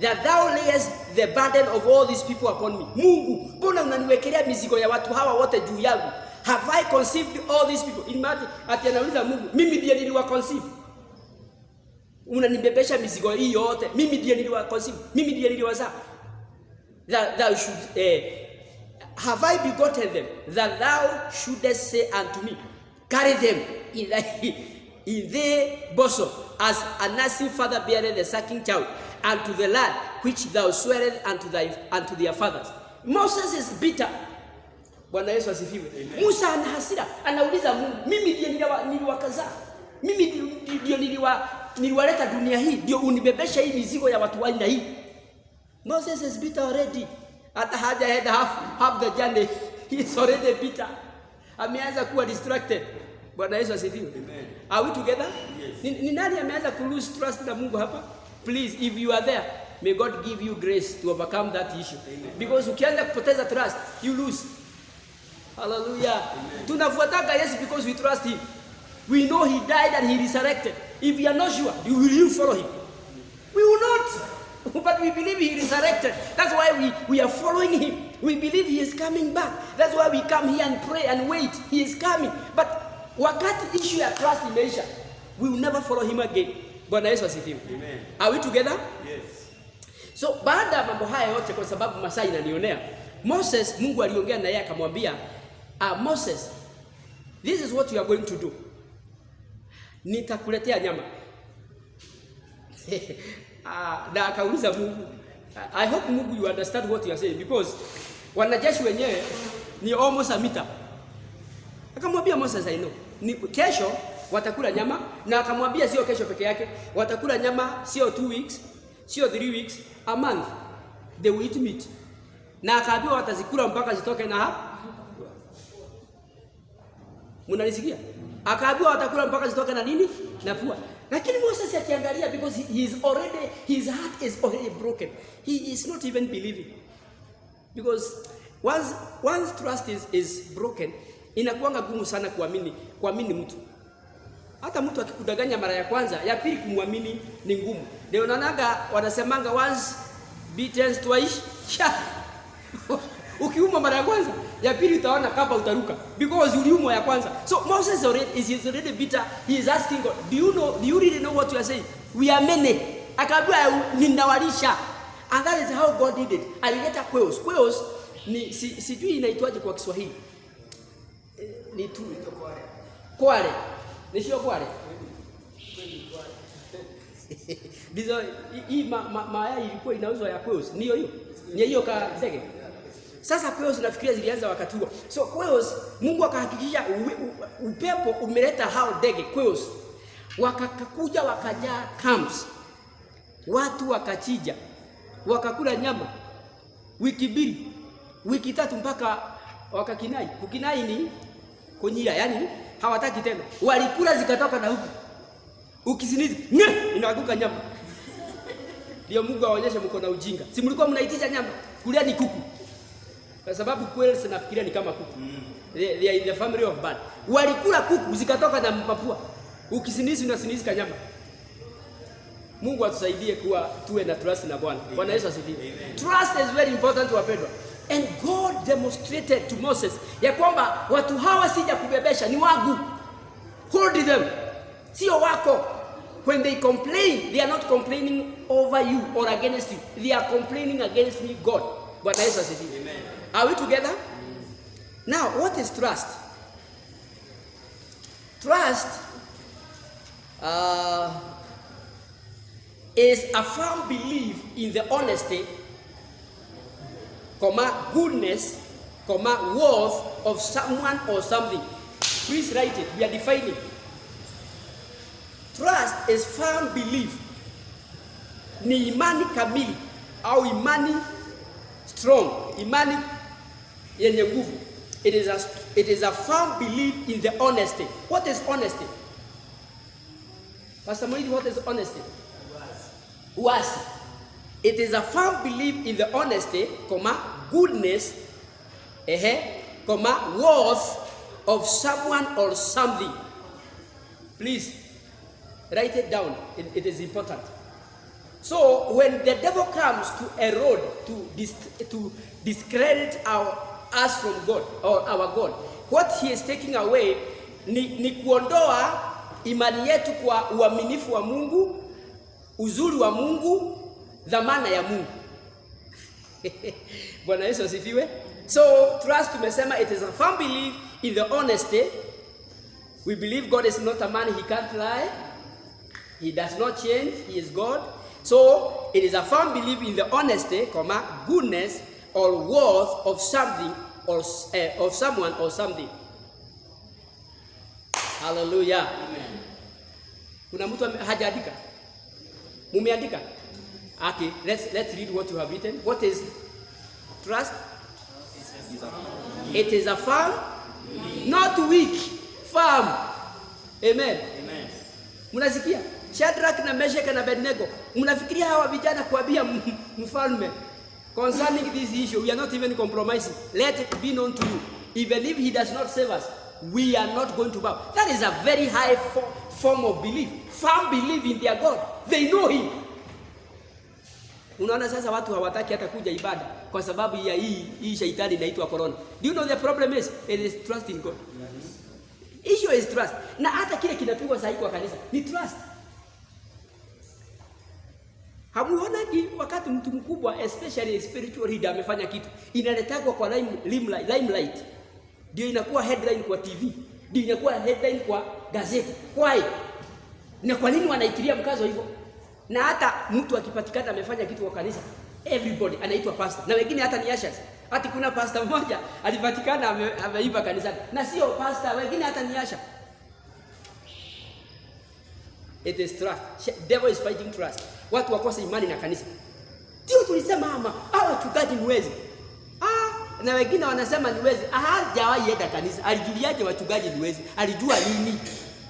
that thou layest the burden of all these people upon me? Mungu, mbona unaniwekelea mizigo ya watu hawa wote juu yangu? Have I conceived all these people? Imagine, ati anauliza Mungu, mimi ndiye niliwa conceive. Unanibebesha mizigo hii yote, mimi ndiye niliwa conceive, mimi ndiye niliwazaa. Thou should have I begotten them, that thou shouldest say unto me, carry them in thy bosom, as a nursing father beareth the sucking child, unto the land which thou swearest unto their fathers. Moses is bitter. Bwana Yesu asifiwe. Musa ana hasira, anauliza Mungu, mimi ndiye niliwakazaa, mimi ndiye niliwaleta dunia hii, ndio unibebesha hii mizigo ya watu wa aina hii. Moses is bitter already. Hata hajaenda half the journey. He is already bitter. Ameanza kuwa distracted. Bwana Yesu asifiwe. Amen. Are we together? Yes. Ni nani ameanza ku lose trust na Mungu hapa? Please, if you are there, may God give you grace to overcome that issue. Amen. Because ukianza kupoteza trust, you lose. Hallelujah. Tunafuataka Yesu because we trust him. We know he died and he resurrected. If we are not sure, will you follow him? We will not. But we believe he resurrected. That's why we are following him. We believe he is coming back. That's why we come here and pray and wait. He is coming. But wakati issue ya trust imeisha, we will never follow him again. Bwana Yesu asifiwe. Amen. Are we together? Yes. So baada ya mambo haya yote, kwa sababu masaa inanionea, Moses, Mungu aliongea na yeye akamwambia, Moses, this is what you are going to do. Nitakuletea nyama. Na akauliza Mungu, I hope Mungu you understand what you are saying, because wanajeshi wenyewe ni almost a meter. Akamwambia Moses, I know. Ni kesho watakula nyama, na akamwambia sio kesho peke yake, watakula nyama sio 2 weeks, sio 3 weeks, a month. They will eat meat. Na akaambiwa watazikula mpaka zitoke na hapa. Mnalisikia? Akaambiwa watakula mpaka zitoke na nini? Na pua. Lakini Moses akiangalia, because his heart is already broken. He is not even believing. Because once trust is broken, inakuanga gumu sana kuamini mtu. Hata mtu akikudanganya mara ya kwanza, ya pili kumwamini ni ngumu. Ndio unaonaga wanasemanga once beaten twice shy. Ukiumwa mara ya kwanza, ya pili utaona kapa utaruka, because uliumwa ya kwanza. So Moses is already bitter. He is asking God, do you really know what you are saying? We are many. Akaambiwa ninawalisha. And that is how God did it. Alileta quails. Quails ni sijui inaitwaje kwa Kiswahili. Ni tu kwale. Ni sio kwale. Ndizo hii mayai ilikuwa inauzwa ya quails. Ndio hiyo. Ni hiyo ka zege. Sasa quails nafikiria zilianza wakati huo. So quails, Mungu akahakikisha upepo umeleta hao ndege quails. Wakakuja wakajaa camps. Watu wakachija. Wakakula nyama. Wiki 2, wiki 3 mpaka wakakinai. Kukinai ni kunyira, yani hawataki tena. Walikula zikatoka na huku. Ukisinizi, inaanguka nyama. Ndio Mungu aonyeshe mko na ujinga. Si mlikuwa mnaitisha nyama? Kulia ni kuku. Kwa sababu quails nafikiria ni kama kuku. They are in the family of bird. Walikula kuku zikatoka na mapua. Ukisinizi unasinizi kanyama. Mungu atusaidie kuwa tuwe na trust na Bwana. Bwana Yesu asifiwe. Trust is very important, wapendwa. And God demonstrated to Moses ya kwamba watu hawa sija kubebesha, ni wangu. Hold them. Sio wako. When they complain, they are not complaining over you or against you. They are complaining against me, God. Bwana Yesu asifiwe. Amen. Are we together? Now, what is trust? Trust is a firm belief in the honesty, goodness, worth of someone or something. Please write it. We are defining. Trust is firm belief. Ni imani kamili au imani strong, imani yenye nguvu. It is a firm belief in the honesty. What is honesty? Pastor Moidi, what is honesty? Uasi. It is a firm belief in the honesty, goodness, worth of someone or something. Please write it down. It is important. So when the devil comes to erode, to discredit us from God or our God, what he is taking away ni kuondoa imani yetu kwa uaminifu wa Mungu, uzuri wa Mungu, dhamana ya Mungu. Bwana Yesu asifiwe. So trust, tumesema it is a firm belief in the honesty. We believe God is not a man, he can't lie. He does not change, he is God. So it is a firm belief in the honesty, goodness or worth of something or of someone or something. Hallelujah. Amen. Kuna mtu hajaandika? Mumeandika? Okay, let's read what you have written. What is Trust? It is a firm, not weak, firm. Amen. Mnasikia? Shadrach na Meshach na Abednego. Mnafikiria hawa vijana kuambia mfalme concerning this issue, we are not even compromising. Let it be known to you. Even if he does not save us, we are not going to bow. That is a very high form of belief. Firm belief in their God. They know him. Unaona sasa watu hawataki hata kuja ibada kwa sababu ya hii shaitani inaitwa corona. Do you know the problem is? It is trust in God. Issue is trust. Na hata kile kinapigwa sahihi kwa kanisa ni trust. Hamuonagi wakati mtu mkubwa especially spiritual leader amefanya kitu inaletagwa kwa limelight. Ndio inakuwa headline kwa TV. Ndio inakuwa headline kwa gazeti. Why? Na kwa nini wanaitilia mkazo hivyo? Na hata mtu akipatikana amefanya kitu kwa kanisa, everybody anaitwa pastor. Na wengine hata ni ushers. Hata kuna pastor mmoja alipatikana ameiba kanisa. Na sio pastor, wengine hata ni usher. It is trust. Devil is fighting trust. Watu wakose imani na kanisa. Ndio tulisema hawa wachungaji ni wezi. Na wengine wanasema ni wezi. Hajawahi enda kanisa. Alijuliaje wachungaji ni wezi? Alijua lini?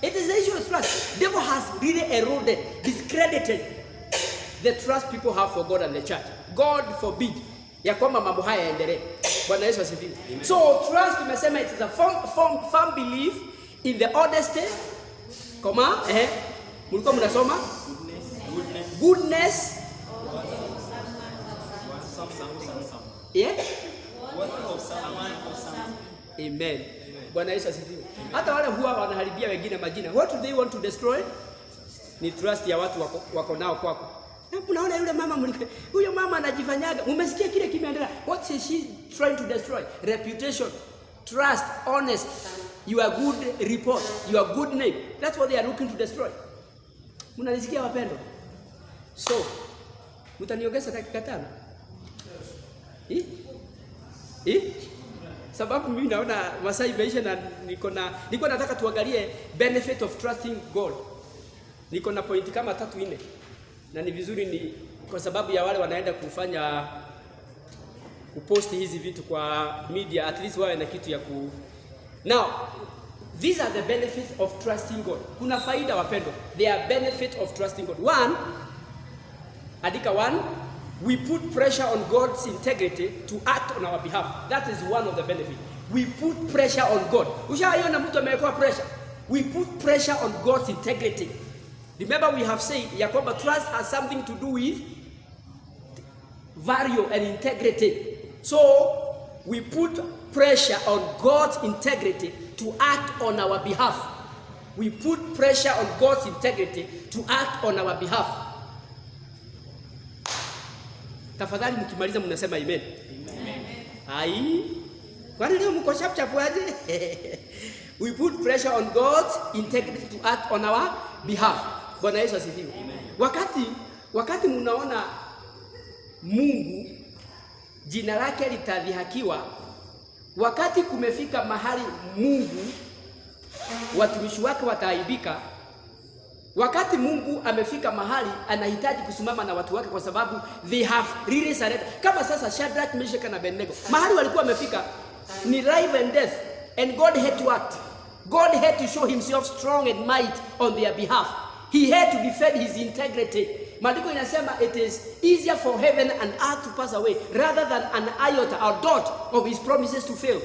It is the issue of trust. Devil has really eroded, discredited the trust people have for God and the church. God forbid ya kwamba mambo haya yaendelee. Bwana Yesu asifiwe. So trust tumesema it is a firm belief in the honesty. Mlikuwa mnasoma? Goodness. Yeah? Amen. Bwana Yesu asifiwe. Hata wale huwa wanaharibia wengine majina. What do they want to destroy? Ni trust ya watu wako nao kwako. Unaona yule mama huyo mama anajifanyaga. Umesikia kile kimeendelea. What is she trying to destroy? Reputation, trust, honest, your good report, your good name. That's what they are looking to destroy. Mnanisikia wapendwa? So, mtaniongeza dakika 5? Sababu mimi naona masaa imeisha na niko nataka tuangalie benefit of trusting God. Niko na point kama 3-4. Na ni vizuri ni kwa sababu ya wale wanaenda kupost hizi vitu kwa media, at least wawe na kitu ya ku. Now, these are the benefits of trusting God. Kuna faida wapendwa. There are benefits of trusting God. 1, andika 1, we put pressure on God's integrity to act on our behalf. That is one of the benefits. We put pressure on God. Ushaiona mtu amewekwa pressure. We put pressure on God's integrity. Remember we have said ya kwamba trust has something to do with value and integrity. So we put pressure on God's integrity to act on our behalf. We put pressure on God's integrity to act on our behalf. Tafadhali mkimaliza mnasema amen. Amen. Kwani leo mko chap aje? We put pressure on God's integrity to act on our behalf. Bwana Yesu asifiwe. Wakati mnaona Mungu jina lake litadhihakiwa, wakati kumefika mahali Mungu watumishi wake wataaibika, wakati Mungu amefika mahali anahitaji kusimama na watu wake kwa sababu they have really surrendered. Kama sasa Shadrach, Meshach na Abednego, mahali walikuwa wamefika ni life and death, and God had to act. God had to show himself strong and might on their behalf. He had to defend his integrity. Maandiko inasema it is easier for heaven and earth to pass away rather than an iota or dot of his promises to fail.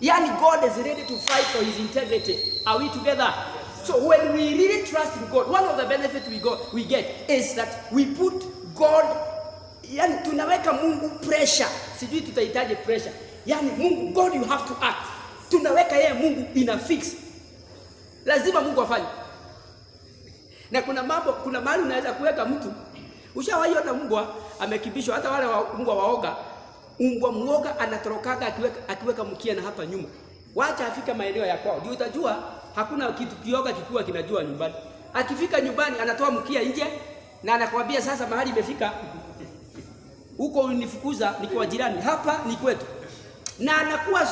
Yani God is ready to fight for his integrity. Are we together? So when we really trust in God, one of the benefits we get is that we put God, yani tunaweka Mungu pressure. Sijui tutahitaji pressure. Yani Mungu, God you have to act. Tunaweka yeye Mungu in a fix. Lazima Mungu afanye. Na kuna mahali unaweza kuweka mtu. Ushawaiona mbwa amekibishwa, hata wale mbwa waoga. Mbwa mwoga anatorokaga akiweka mkia na hapa nyuma. Wacha afika maeneo ya kwao. Ndio utajua hakuna kitu kioga kikuwa kinajua nyumbani. Akifika nyumbani anatoa mkia nje na anakwambia sasa mahali imefika. Huko unifukuza ni kwa jirani, hapa ni kwetu. Na anakuwa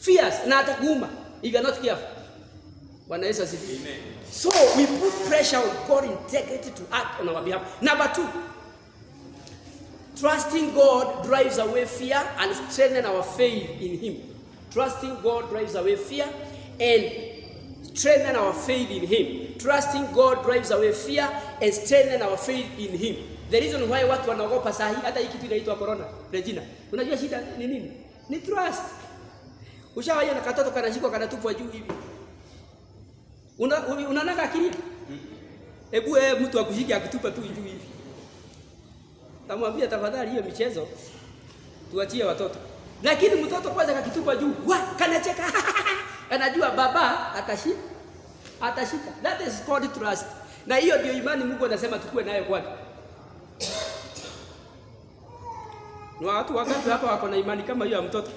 fierce na atakuuma if you are not careful. Bwana Yesu asifiwe. Amen. So we put pressure on God's integrity to act on our behalf. Number 2, Trusting God drives away fear and strengthens our faith in Him. Trusting God drives away fear and strengthens our faith in Him. Trusting God drives away fear and strengthens our faith in Him. The reason why watu wanaogopa sahi hata hii kitu inaitwa corona, Regina. Unajua shida ni nini? Ni trust. Ushawahi na katoto kanashikwa kanatupwa juu hivi. Unaonanga akili? Hebu mtu akushike akutupa tu juu hivi. Tamwambia tafadhali hiyo michezo tuachie watoto. Lakini mtoto kwanza kakitupa juu, kanacheka. Anajua baba atashika. That is called trust. Na hiyo ndio imani Mungu anasema tukue nayo kwake. Ni watu wangapi hapa wako na imani kama hiyo ya mtoto?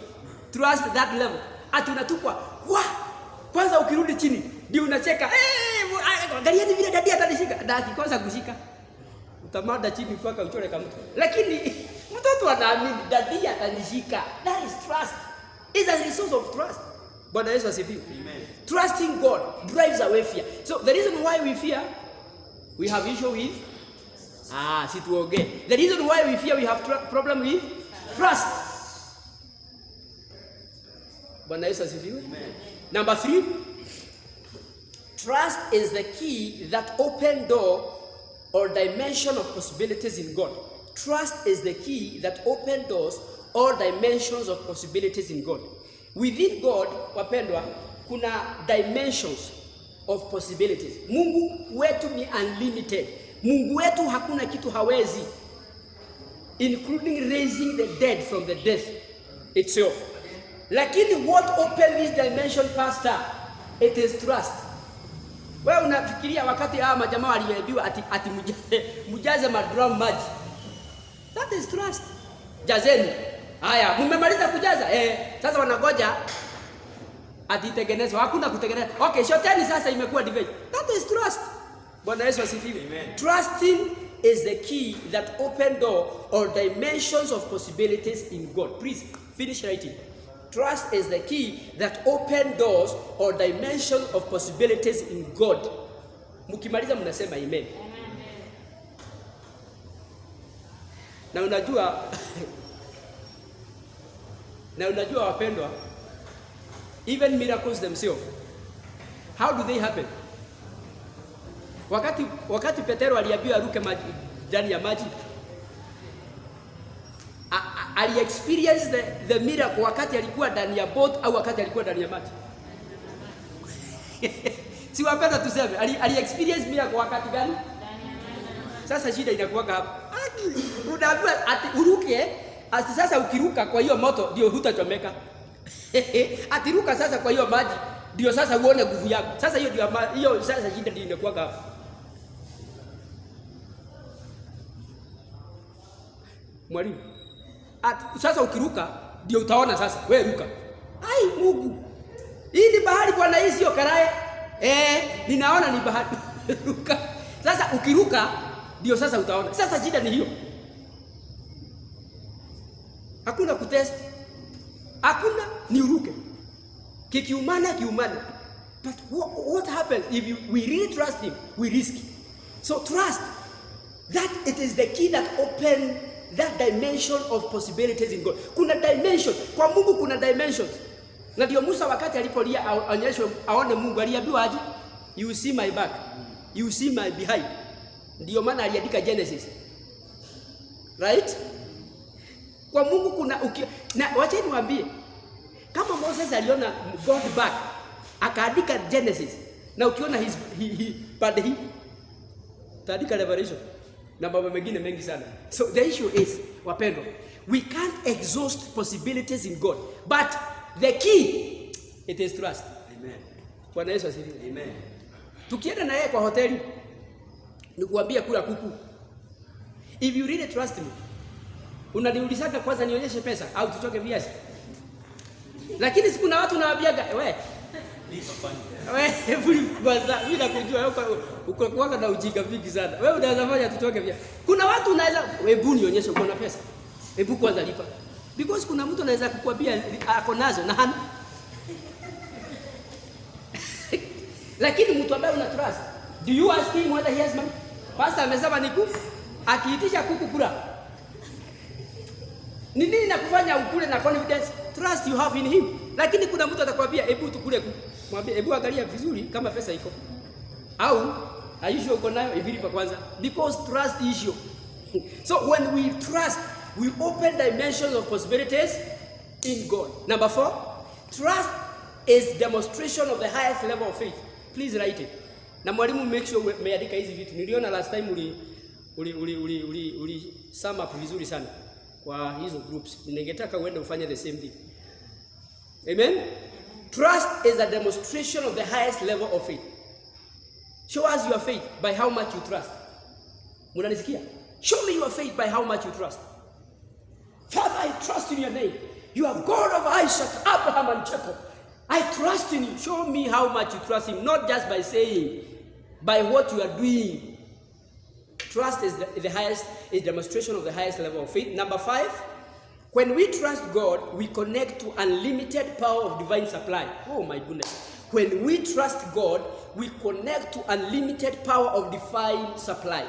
Trust that level. Ati unatupwa, kwanza ukirudi chini ndio unacheka. Angalieni vile dadi atanishika. Na akikosa kushika utamada chini mpaka uchore kama mtu. Lakini mtoto anaamini dadi atanishika. That is trust. It's a resource of trust. Bwana Yesu asifiwe. Amen. Trusting God drives away fear. So the reason why we fear, we have issue with the reason why we fear, we have problem with trust. Bwana Yesu asifiwe. Amen. Number 3, trust is the key that open door or dimension of possibilities in God. Trust is the key that open doors or dimensions of possibilities in God. Within God, wapendwa, kuna dimensions of possibilities. Mungu wetu ni unlimited. Mungu wetu hakuna kitu hawezi, including raising the dead from the death itself. Lakini what open this dimension, pastor? It is trust. Wewe unafikiria wakati majamaa waliambiwa ati mujaze madrum maji. That is trust. Jazeni. Haya, mmemaliza kujaza? Sasa wanagoja ati itengenezwe. Hakuna kutengeneza. Okay, shoteni sasa imekuwa divide. That is trust. Bwana Yesu asifiwe. Amen. Trusting is the key that open door or dimensions of possibilities in God. Please finish writing. Trust is the key that open doors or dimensions of possibilities in God. Mkimaliza mnasema amen. Na unajua wapendwa, even miracles themselves, how do they happen? Wakati Petero aliambiwa aruke ndani ya maji, ali experience the miracle wakati alikuwa ndani ya boat au wakati alikuwa ndani ya maji? Si wapenda tuseme ali experience miracle wakati gani? Sasa shida inakuwa hapa. Unaambiwa ati uruke, ati sasa ukiruka kwa hiyo moto ndio hutachomeka. Atiruka sasa kwa hiyo maji ndio sasa uone nguvu yako. Sasa hiyo sasa shida ndio inakuwa hapa. Mwalimu, sasa ukiruka ndio utaona sasa. Wewe ruka. Ai Mungu. Hii ni bahari bwana, hii sio karae. Ninaona ni bahari. Ruka. Sasa ukiruka ndio sasa utaona. Sasa shida ni hiyo. Hakuna kutest. Hakuna ni uruke. Kiumana. But what happens if we really trust him? We risk. So trust that it is the key that open that dimension of possibilities in God. Kuna dimension. Kwa Mungu kuna dimensions. Na ndio Musa wakati alipolia aonyeshwe aone Mungu aliambiwa aje? You see my back. You see my behind. Ndio maana aliandika Genesis. Right? Kwa Mungu kuna na wacha niwaambie, kama Moses aliona God back akaandika Genesis, na ukiona he taandika Revelation na mambo mengine mengi sana. So the issue is, wapendwa, we can't exhaust possibilities in God, but the key, it is trust. Amen. Bwana Yesu asifiwe. Amen. Tukienda na yeye kwa hoteli, nikuambia kula kuku. If you really trust me, unaniulizaga kwanza nionyeshe pesa au tutoke viazi. Lakini siku na watu nawaambiaga, wewe kwanza mimi nakujua uko kwanga na ujinga vingi sana. Wewe unaweza fanya tutoke viazi. Kuna watu unaweza, hebu nionyeshe uko na pesa. Hebu kwanza lipa. Because kuna mtu anaweza kukuambia ako nazo na hana. Lakini mtu ambaye una trust, do you ask him whether he has money? Pastor amesema niku akiitisha kuku kula. Ni nini nakufanya ukule na confidence? Trust you have in him. Lakini kuna mtu atakwambia hebu tukule, mwambie hebu angalia vizuri kama pesa iko. Au aisho uko nayo ibiri pa kwanza, because trust issue. So when we trust, we open dimensions of possibilities in God. Number 4, trust is demonstration of the highest level of faith. Please write it. Na mwalimu make sure umeandika hizi vitu. Niliona last time uli sum up vizuri sana kwa hizo groups. Ningetaka uende ufanye the same thing. Amen. Trust is a demonstration of the highest level of faith. Show us your faith by how much you trust. Munanisikia? Show me your faith by how much you trust. Father, I trust in your name. You are God of Isaac, Abraham, and Jacob. I trust in you. Show me how much you trust him, not just by saying, by what you are doing. Trust is the highest, is demonstration of the highest level of faith. Number 5, when we trust God, we connect to unlimited power of divine supply. Oh my goodness. When we trust God, we connect to unlimited power of divine supply.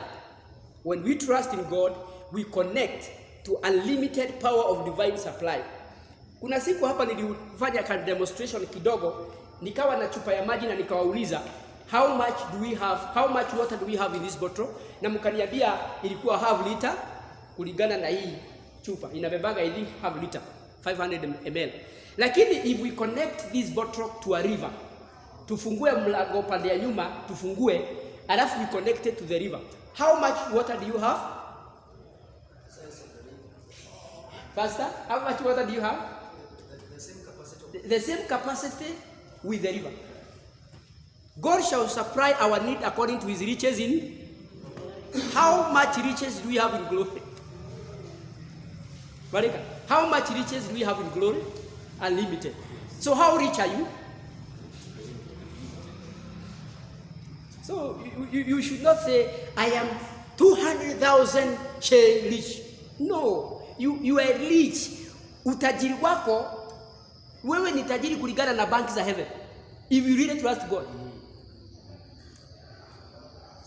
When we trust in God, we connect to unlimited power of divine supply. Kuna siku hapa nilifanya ka demonstration kidogo, nikawa na chupa ya maji na nikawauliza, how much water do we have in this bottle? Na mkaniambia ilikuwa half liter kulingana na hii chupa. Inabebaga I think half liter, 500 ml. Lakini if we connect this bottle to a river, tufungue mlango pande ya nyuma, tufungue, alafu we connect it to the river. How much water do you have? Pastor, how much water do you have? The same capacity with the river. God shall supply our need according to his riches in... How much riches do we have in glory? Marika, how much riches do we have in glory? Unlimited. So how rich are you? So you should not say, I am 200,000 share rich. No, you are rich. Utajiri wako, wewe ni tajiri kulingana na banki za heaven. If you really trust God.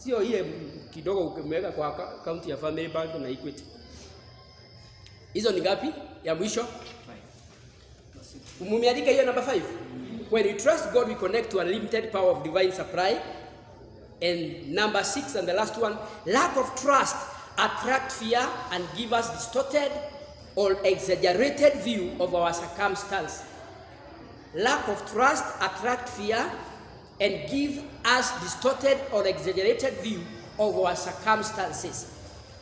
Sio ile kidogo ukimweka kwa account ya Family Bank na Equity. Hizo ni ngapi? Ya mwisho? Mumeandika hiyo number 5. When we trust God, we connect to unlimited power of divine supply. And number 6 and the last one, lack of trust attract fear and give us distorted or exaggerated view of our circumstance. Lack of trust attract fear and give us distorted or exaggerated view of our circumstances.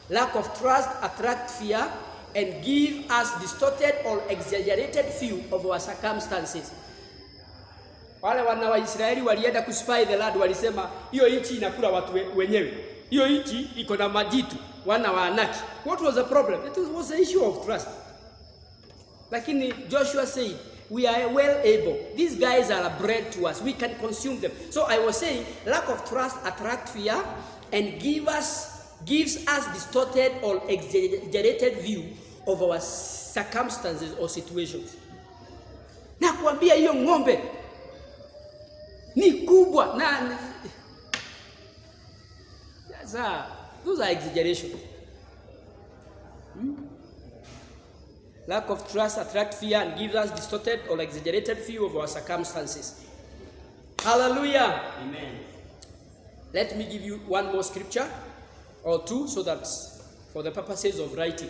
Lack of trust attract fear and give us distorted or exaggerated view of our circumstances. Wale wana wa Israeli walienda kuspy the land, walisema hiyo nchi inakula watu wenyewe. Hiyo nchi iko na majitu, wana wa Anaki. What was the problem? It was the issue of trust. Lakini Joshua said, we are well able. These guys are a bread to us. We can consume them. So I was saying, lack of trust attract fear and gives us distorted or exaggerated view of our circumstances or situations. Na kuambia hiyo ng'ombe ni kubwa na those are exaggeration. Lack of trust attracts fear and gives us distorted or exaggerated view of our circumstances. Hallelujah. Amen. Let me give you one more scripture or two so that for the purposes of writing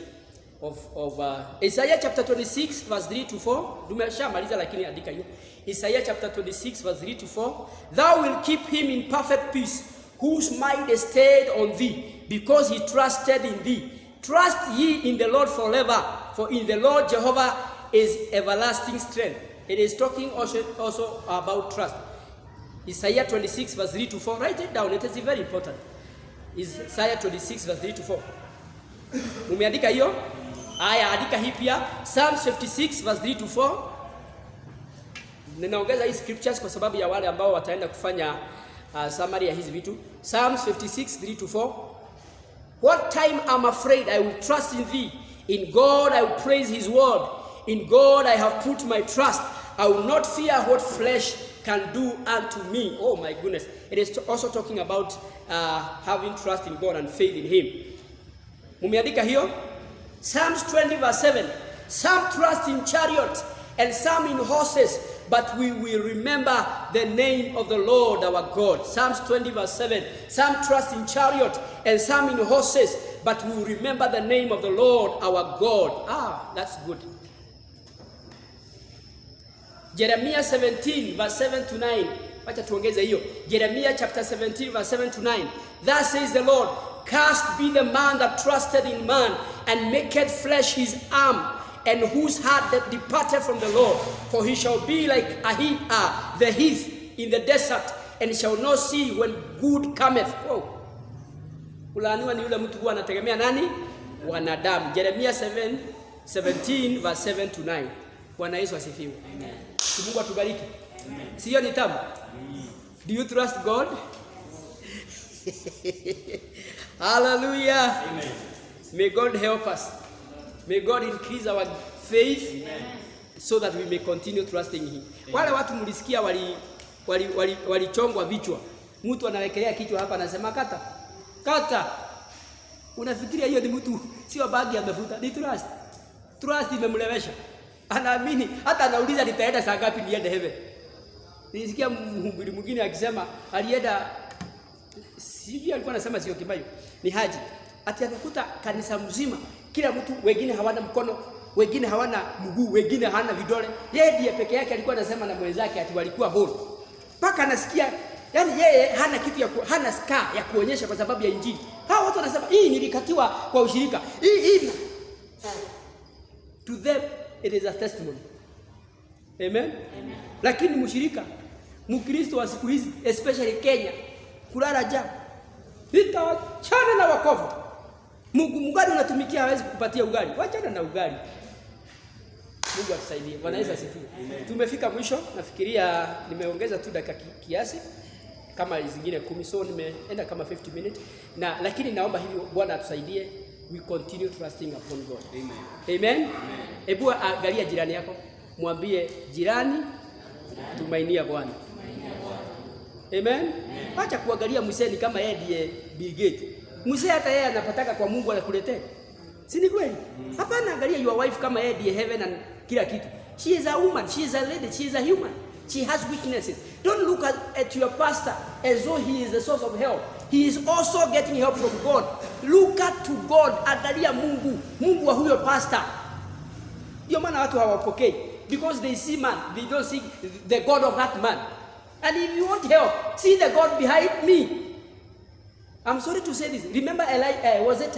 of Isaiah chapter 26 verse 3 to 4. Dumeshamaliza lakini andika hiyo. Isaiah chapter 26 verse 3 to 4. Thou will keep him in perfect peace, whose mind is stayed on thee, because he trusted in thee. Trust ye in the Lord forever, for in the Lord Jehovah is everlasting strength. It is talking also about trust. Isaiah 26 verse 3 to 4. Write it down, it is very important. Isaiah 26 verse 3 to 4. Umeandika hiyo? Aya, andika hii pia. Psalm 56 verse 3 to 4. Ninaongeza hii scriptures kwa sababu ya wale ambao wataenda kufanya summary ya hizi vitu. Psalm 56 3 to 4. What time I'm afraid, I will trust in thee. In God I will praise his word. In God I have put my trust. I will not fear what flesh can do unto me. Oh my goodness. It is also talking about having trust in God and faith in him. Mumeandika hiyo? Psalms 20 verse 7. Some trust in chariots and some in horses, but we will remember the name of the Lord our God. Psalms 20 verse 7. Some trust in chariots and some in horses, but we will remember the name of the Lord our God. Ah, that's good. Jeremiah 17 verse 7 to 9. Wacha tuongeze hiyo. Jeremiah chapter 17 verse 7 to 9. Thus says the Lord, cursed be the man that trusted in man and maketh flesh his arm, and whose heart that departed from the Lord. For he shall be like the heath in the desert, and shall not see when good cometh. Oh. Kulaaniwa ni yule mtu huwa anategemea nani? Wanadamu. Jeremiah 17 verse 7 to 9. Bwana Yesu asifiwe. Amen. Mungu atubariki. Sio ni tamu? Do you trust God? Hallelujah. Amen. May God help us. May God increase our faith. Amen. So that we may continue trusting him. Amen. Wale watu mlisikia walichongwa vichwa. Mtu anawekelea kichwa hapa anasema kata. Kata. Unafikiria hiyo ni mtu sio bagi amevuta. Ni trust. Trust imemlewesha. Anaamini hata anauliza nitaenda saa ngapi niende heaven. Nilisikia mhubiri mwingine akisema alienda sivyo, alikuwa anasema sio Kibayo, ni haji. Ati akakuta kanisa mzima kila mtu, wengine hawana mkono, wengine hawana mguu, wengine hawana vidole. Yeye ndiye peke yake alikuwa anasema na mwenzake ati walikuwa whole. Paka anasikia yani yeye hana kitu hana scar ya kuonyesha kwa sababu ya injili. Hao watu wanasema hii nilikatiwa kwa ushirika. Hii to them it is a testimony. Amen. Amen. Lakini mshirika Mkristo wa siku hizi especially Kenya kulala njaa. Nitawachana na wokovu. Mugari unatumikia hawezi kukupatia ugali. Wachana na ugali. Mungu atusaidie. Bwana Yesu asifiwe. Tumefika mwisho, nafikiria nimeongeza tu dakika kiasi kama zingine 10, so nimeenda kama 50 minutes. Lakini naomba hivi Bwana atusaidie, we continue trusting upon God. Amen. Amen. Hebu angalia jirani yako, mwambie jirani, tumainia Bwana. Amen. Acha kuangalia mseni kama yeye ndiye Bill Gates. Mzee hata yeye anapataka kwa Mungu anakuletea. Si ni kweli? Hapana, angalia your wife kama yeye ndiye heaven and kila kitu. She is a woman, she is a lady, she is a human. She has weaknesses. Don't look at your pastor as though he is the source of help. He is also getting help from God. Look at to God. Angalia Mungu, Mungu wa huyo pastor. Ndio maana watu hawapokei, because they see man, they don't see the God of that man. And if you want help, see the God behind me. I'm sorry to say this. Remember was it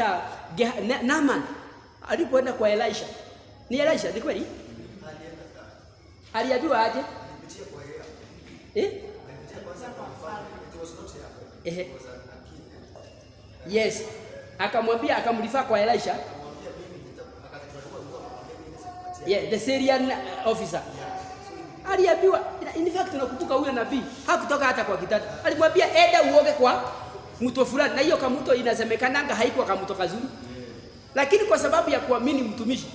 Naaman alipoenda kwa Elisha? Ni Elisha, ni kweli? Aliambiwa aje? Yes. Akamwambia, akamlifaa kwa Elisha. Yeah, the Syrian officer. Aliambiwa, in fact tunakutuka huyo nabii hakutoka hata kwa kitanda. Alimwambia enda uoge kwa mto fulani, na hiyo kamuto inasemekananga haikuwa kamuto kazuri. Lakini kwa sababu ya kuamini mtumishi,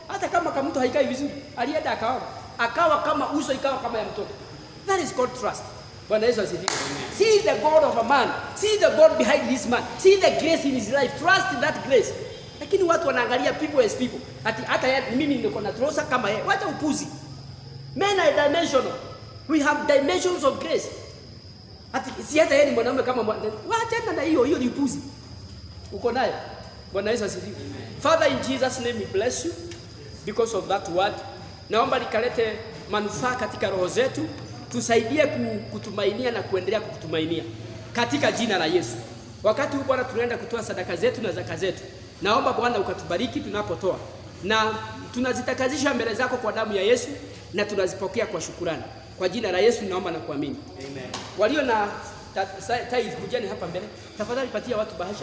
hata kama kamuto haikai vizuri, alienda akawa kama uso ikawa kama ya mtoto. That is called trust. Bwana Yesu asifiwe. See the God of a man, see the God behind this man, see the grace in his life, trust in that grace. Lakini watu wanaangalia people as people. Hata mimi niko na trosa kama yeye. Wacha upuzi. Men are dimensional. We have dimensions of grace. Si hata yeye ni mwanamume kama wacha na hiyo ni upuzi. Uko nayo. Bwana Yesu asifiwe. Father, in Jesus name we bless you because of that word. Naomba likalete manufaa katika roho zetu. Tusaidie kutumainia na kuendelea kukutumainia katika jina la Yesu. Wakati huu Bwana tunaenda kutoa sadaka zetu na zaka zetu. Naomba Bwana ukatubariki tunapotoa. Na tunazitakazisha mbele zako kwa damu ya Yesu na tunazipokea kwa shukrani. Kwa jina la Yesu naomba na kuamini. Amen. Walio na tithe kujeni hapa mbele. Tafadhali patia watu bahasha.